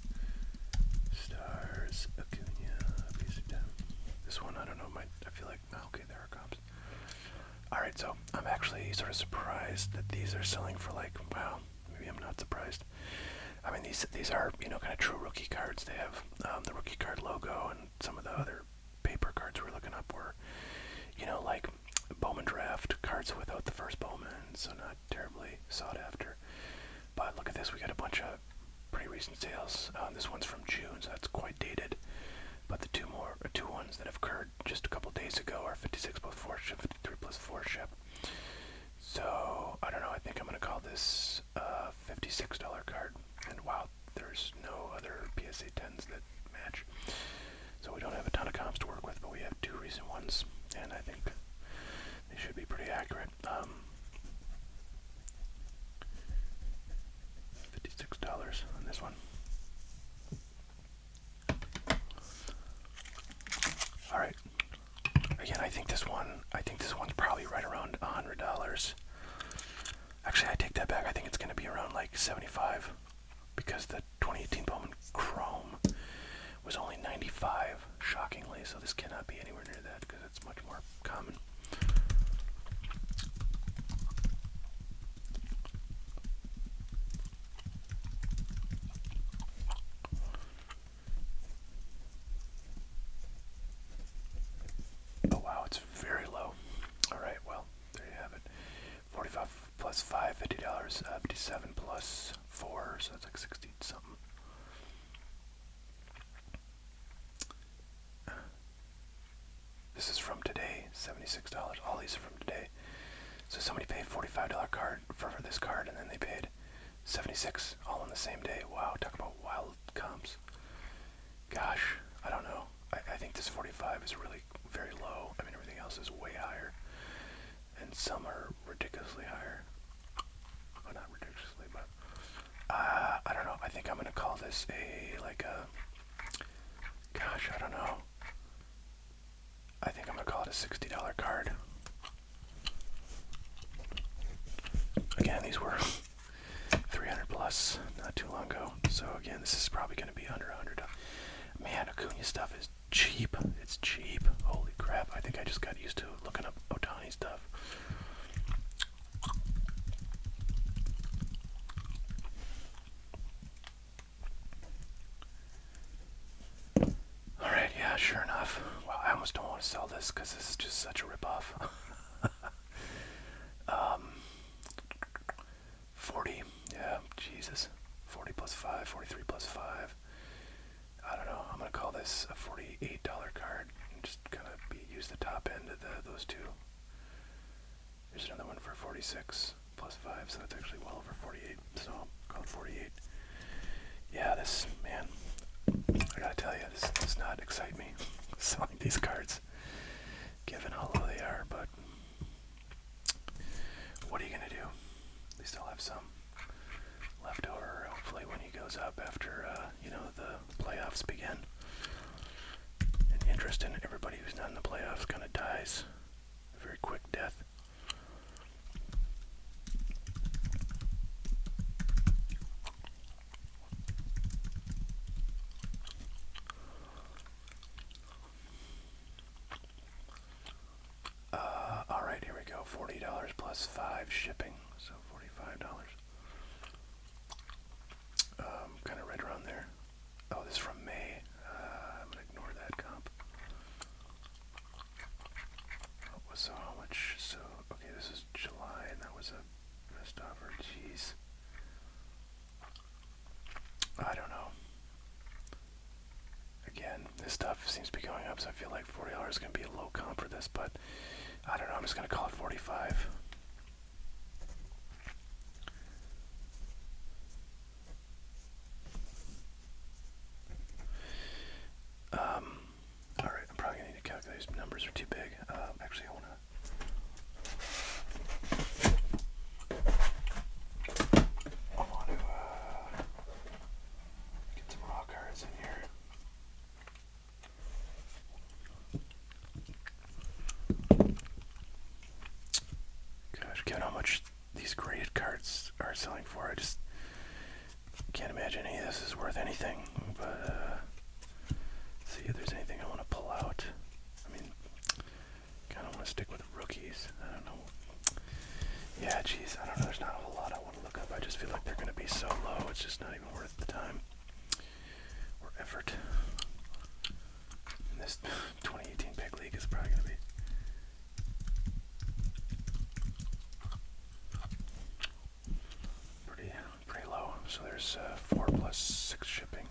Speaker 1: Stars. Acuna. Basic 10. This one, I don't know, I feel like, okay, there are comps. Alright, so I'm actually sort of surprised that these are selling for like, wow, maybe I'm not surprised. I mean, these are, kind of true rookie cards. They have the rookie card logo, and some of the other paper cards we're looking up were, like Bowman draft cards without the first Bowman, so not terribly sought after. But look at this, we got a bunch of pretty recent sales. This one's from June, so that's quite dated. But the two ones that have occurred just a couple days ago are 56 plus 4 ship, 53 plus 4 ship. So, I don't know, I think I'm going to call this a $56 card. And wow, there's no other PSA 10s that match. So we don't have a ton of comps to work with, but we have two recent ones, and I think they should be pretty accurate. $56 on this one. Alright. Again, I think this one's probably right around $100. Actually, I take that back. I think it's going to be around like 75, because the 2018 Bowman Chrome was only 95, shockingly. So this cannot be anywhere near that, because it's much more common. Oh wow, it's very low. Alright, well, there you have it. 45 plus 5, $50. 57 plus 4, so that's like 60 something. This is from today, $76. All these are from today. So somebody paid $45 card for this card, and then they paid $76 all on the same day. Wow, talk about wild comps. Gosh, I don't know. I think this 45 is really very low. I mean, everything else is way higher, and some are ridiculously higher. Well, not ridiculously, but I don't know. I think I'm gonna call this gosh, I don't know. I think I'm gonna call it a $60 card. Again, these were 300 plus not too long ago. So again, this is probably gonna be under $100. Man, Acuna stuff is cheap. It's cheap. Holy crap. I think I just got used to looking up Ohtani stuff. Alright, yeah, sure enough. Wow, I almost don't want to sell this because this is just such a ripoff. 40, yeah, Jesus. 40 plus 5, 43 plus 5. I don't know. I'm gonna call this a $48 card and just kind of use the top end of those two. Here's another one for 46 plus 5, so that's actually well over 48. So I'll call it 48. Yeah, this, man, these cards, given how low they are. But what are you gonna do? They still have some left over. Hopefully, when he goes up after the playoffs begin, and interest in everybody who's not in the playoffs kind of dies a very quick death. Alright, here we go. $40 plus 5 shipping, so $45. Kind of right around there. Oh, this is from May. I'm going to ignore that comp. So how much? So, okay, this is July, and that was a best offer. Jeez. I don't know. Again, this stuff seems to be going up, so I feel like $40 is going to be a low comp for this, but I don't know, I'm just going to call it 45. Alright, I'm probably going to need to calculate. These numbers are too big. Actually, I want to get some raw cards in here. Gosh, given how much these graded cards are selling for, I just can't imagine any of this is worth anything. But see if there's anything I want to pull out. I mean, kind of want to stick with rookies. I don't know. Yeah, geez, I don't know. There's not a whole lot I want to look up. I just feel like they're going to be so low. It's just not even worth the time or effort. And this 2018 big league is probably going to be pretty low. So there's 4 plus 6 shipping,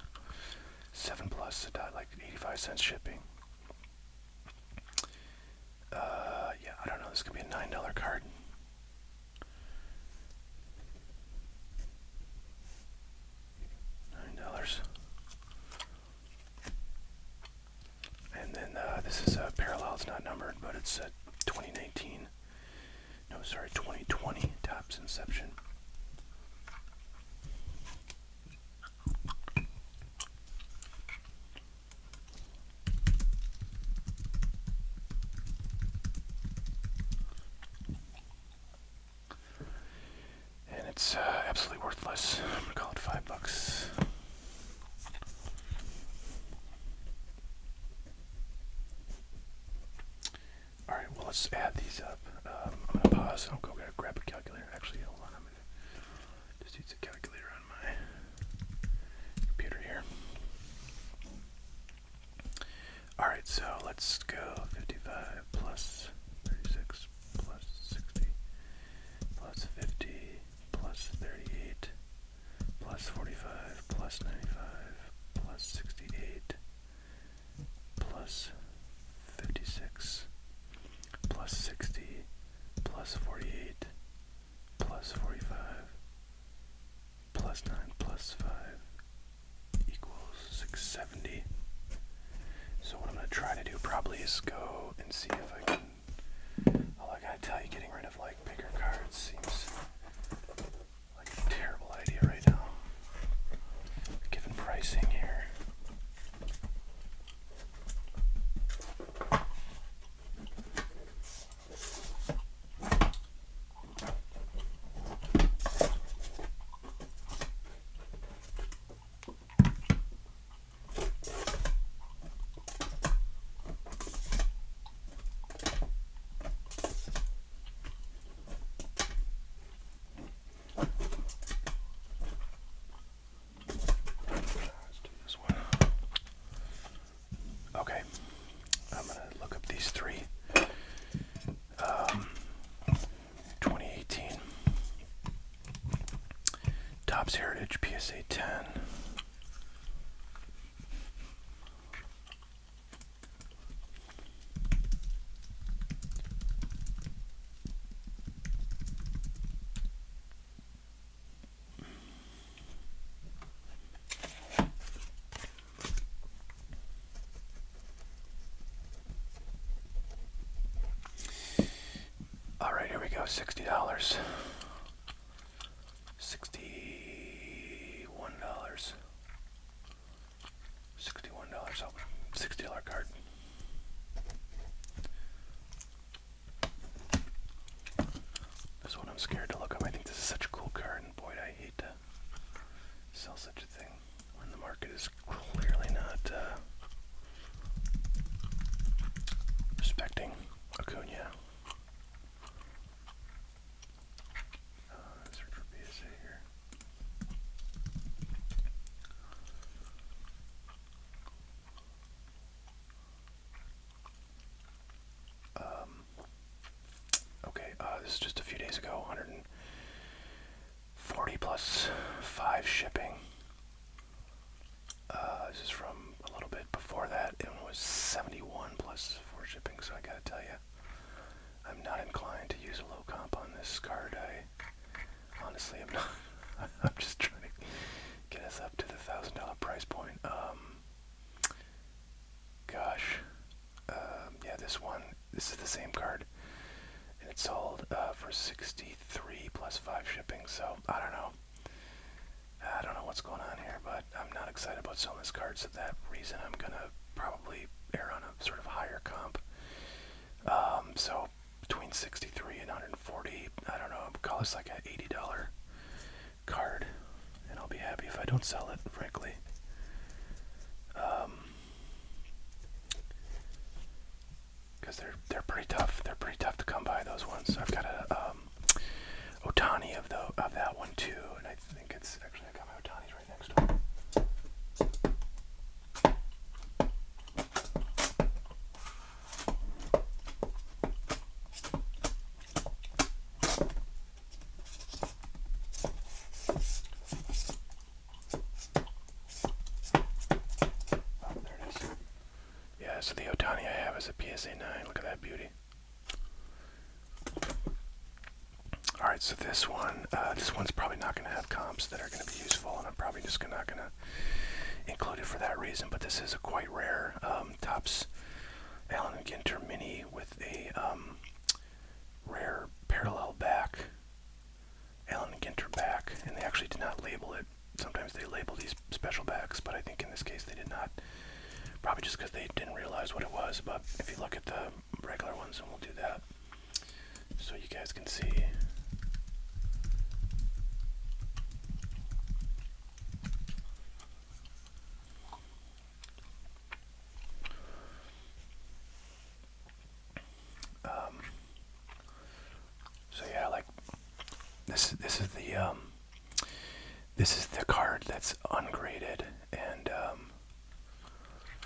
Speaker 1: 7 plus like 85 cents shipping. Yeah, I don't know. This could be a $9 card. $9. And then this is parallel. It's not numbered, but it's 2019. No, sorry, 2020 Topps Inception. And it's absolutely worthless. I'm gonna call it $5. Alright, well, let's add these up. I'm gonna pause. I'll go grab a calculator. Actually, hold on. I'm gonna just use a calculator on my computer here. Alright, so let's go 55 plus 36 plus 60 plus 50 plus 38 plus 45 plus 95 plus 68 plus 56 plus 60 plus 48 plus 45 plus 9 plus 5 equals 670. So what I'm going to try to do probably is go and see if I can, all I gotta tell you, getting rid of like bigger cards seems like a terrible idea right now, given pricing here. $60. $61. $61. Oh, $60 card. This one I'm scared to look up. I think this is such a cool card, and boy, I hate to sell such a thing when the market is clearly not respecting Acuna. Search for PSA here. Okay, this is just a few days ago. 140 plus 5 shipping. This is from a little bit before that. It was 71 plus 4 shipping. So I gotta tell you, I'm not inclined to use a low comp on this card. I honestly am not. I'm just trying to get us up to the $1,000 price point. Gosh, yeah, this one. This is the same card. And it sold for 63 plus 5 shipping, so I don't know. I don't know what's going on here, but I'm not excited about selling this card, so that reason I'm gonna probably err on a sort of higher comp. So between 63 and 140, I don't know, call this like an $80 card, and I'll be happy if I don't sell it, frankly. Because they're pretty tough. They're pretty tough to come by, those ones. I've got a Otani of that one too, and I think it's actually I got my Otanis right next to it. Oh, there it is. Yeah, so the Otani I have is a PSA 9. Look at that beauty. Alright, so this one's probably not going to have comps that are going to be useful, and I'm probably just not going to include it for that reason, but this is a quite rare Topps Allen and Ginter Mini with a rare parallel back, Allen and Ginter back, and they actually did not label it. Sometimes they label these special backs, but I think in this case they did not, probably just because they didn't realize what it was. But if you look at the regular ones, and we'll do that so you guys can see. So yeah, like this is the card that's ungraded, and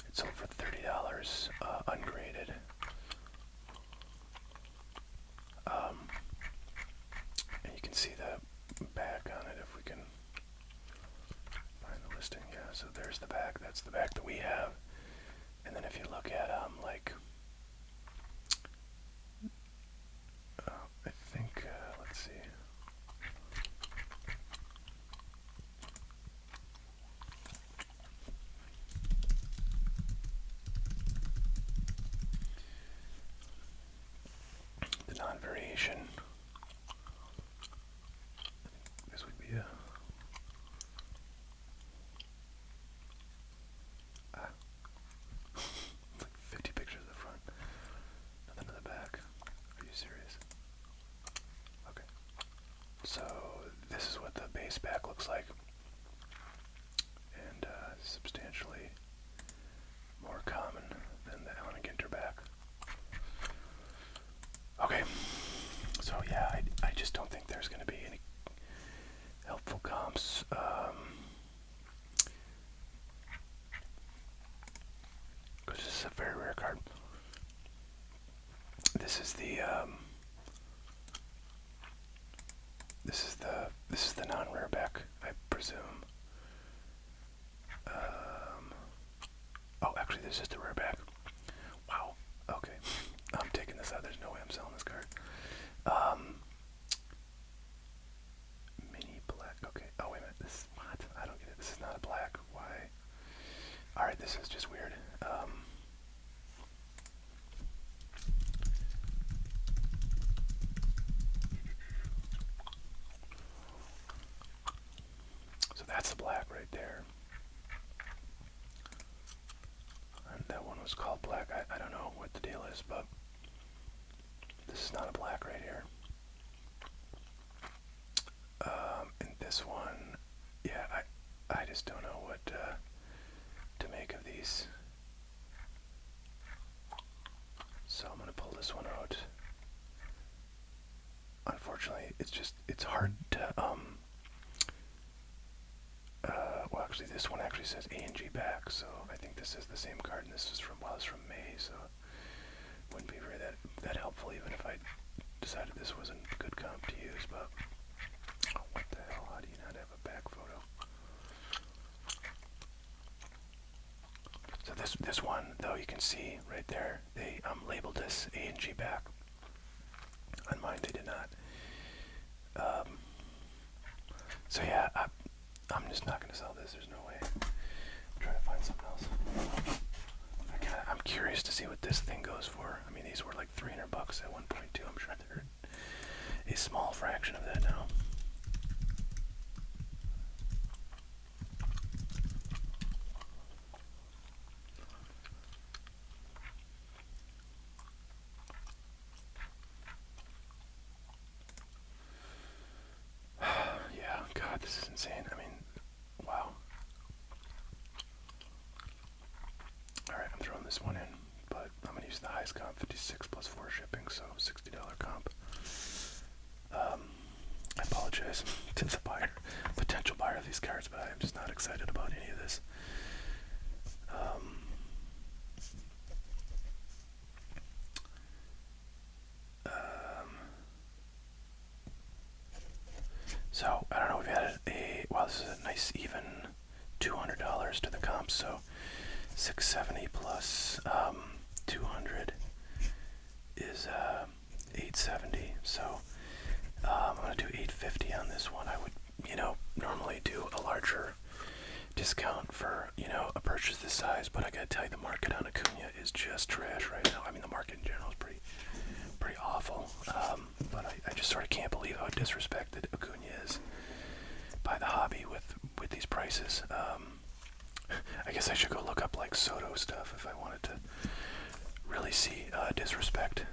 Speaker 1: it sold for $30 ungraded. And you can see the back on it if we can find the listing. Yeah, so there's the back. That's the back that we have. And then if you look at like I think let's see. The non-variation. This would be a it's like 50 pictures of the front. Nothing to the back. Are you serious? Okay. So this is what the base back looks like. And substantially more common than the Allen and Ginter back. Okay, so yeah, I just don't think there's going to be any helpful comps. Because this is a very rare card. This is the non-rare back, I presume. Oh, actually, this is the rare back. Wow. Okay, I'm taking this out. There's no way I'm selling this card. Mini black. Okay. Oh wait a minute. This what? I don't get it. This is not a black. Why? All right. This is just weird. was called black. I don't know what the deal is, but this is not a black right here. And this one, yeah, I just don't know what to make of these. So I'm gonna pull this one out. Unfortunately, it's hard to well, actually, this one actually says A&G back, so I think this is the same card, and this is from, well, it's from May, so it wouldn't be very that helpful even if I decided this wasn't a good comp to use, but oh, what the hell, how do you not have a back photo? So this one, though, you can see right there, they labeled this A&G back. On mine, they did not. So yeah, I'm just not gonna sell this. There's no way. I'm trying to find something else. I'm curious to see what this thing goes for. I mean, these were like $300 at one point too. I'm sure they're a small fraction of that now. Yeah, God, this is insane. I mean, wow. Alright, I'm throwing this one in, but I'm going to use the highest comp, 56 plus 4 shipping, so $60 comp. I apologize to the buyer, potential buyer of these cards, but I'm just not excited about any of this. So, I don't know, we've added wow, this is a nice even $200 to the comp, so 670 plus 200 is 870, so I'm going to do 850 on this one. I would, normally do a larger discount for, a purchase this size, but I gotta tell you, the market on Acuna is just trash right now. I mean, the market in general is pretty awful, but I just sort of can't believe how disrespected Acuna is by the hobby with these prices. I guess I should go look up like Soto stuff if I wanted to really see disrespect,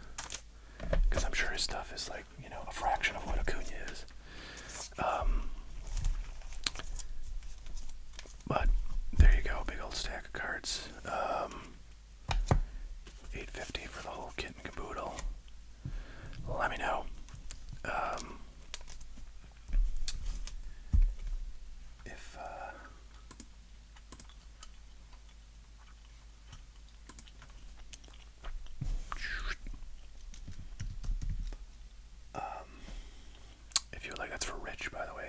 Speaker 1: because I'm sure his stuff is like, a fraction of what Acuna is. But there you go, big old stack of cards. $850 for the whole kit and caboodle. Let me know. If if you would like, that's for Rich, by the way.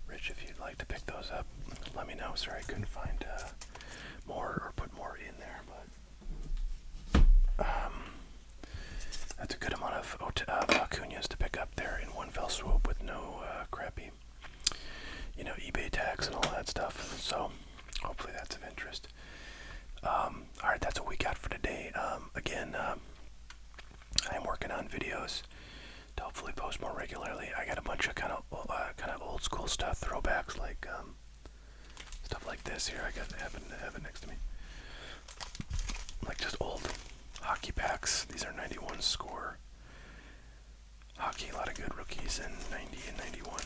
Speaker 1: Rich, if you'd like to pick those up, let me know. Sorry, I couldn't find more or put more in there, but that's a good amount of Acunas to pick up there in one fell swoop with no crappy, eBay tax and all that stuff. So hopefully that's of interest. Alright, that's what we got for today. Again, I'm working on videos to hopefully post more regularly. I got a bunch of kind of old school stuff, throwbacks, like stuff like this here. I happen to have it next to me, like just old hockey packs. These are 91 score hockey, a lot of good rookies and 90 and 91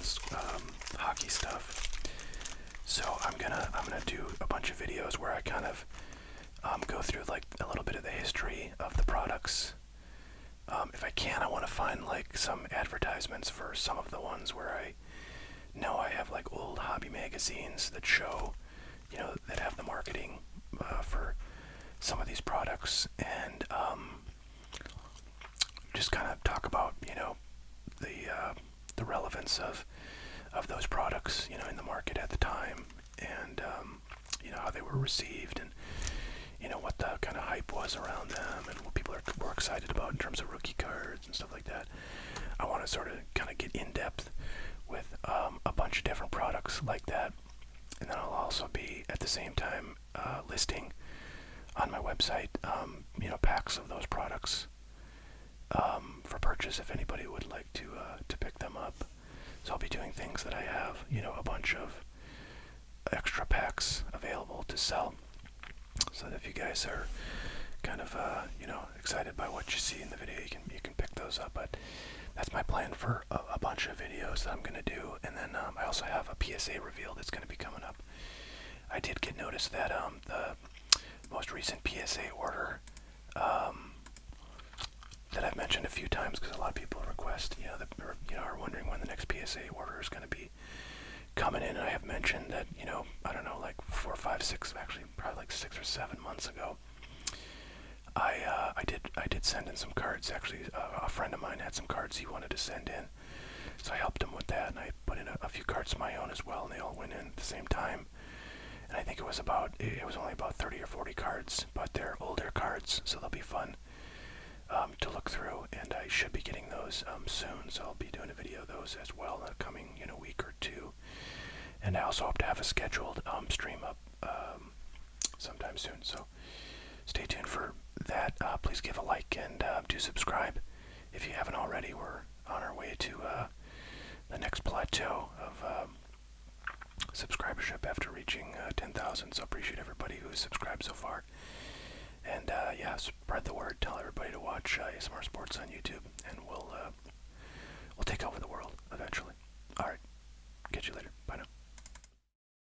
Speaker 1: hockey stuff. So I'm gonna do a bunch of videos where I kind of go through like a little bit of the history of the products. If I can, I want to find like some advertisements for some of the ones where I know I have like old hobby magazines that show, that have the marketing for some of these products, and just kind of talk about, the relevance of those products, in the market at the time, and how they were received, and what the kind of hype was around them, and what people were excited about in terms of rookie cards and stuff like that. I want to sort of kind of get in depth with a bunch of different products like that, and then I'll also be at the same time listing on my website, packs of those products for purchase if anybody would like to pick them up. So I'll be doing things that I have, a bunch of extra packs of available to sell. So that if you guys are kind of excited by what you see in the video, you can pick those up. But that's my plan for a bunch of videos that I'm gonna do, and then I also have a PSA reveal that's gonna be coming up. I did get notice that the most recent PSA order that I've mentioned a few times, because a lot of people request, are wondering when the next PSA order is going to be coming in. And I have mentioned that, I don't know, like 4, 5, 6, actually probably like 6 or 7 months ago, I did send in some cards. Actually, a friend of mine had some cards he wanted to send in, so I helped him with that, and I put in a few cards of my own as well, and they all went in at the same time. And I think it was only about 30 or 40 cards, but they're older cards, so they'll be fun to look through, and I should be getting those soon, so I'll be doing a video of those as well in the coming week or two. And I also hope to have a scheduled stream up sometime soon, so stay tuned for that. Please give a like and do subscribe if you haven't already. We're on our way to the next plateau of subscribership after reaching 10,000, so appreciate everybody who's subscribed so far. And spread the word, tell everybody to watch ASMR Sports on YouTube, and we'll take over the world.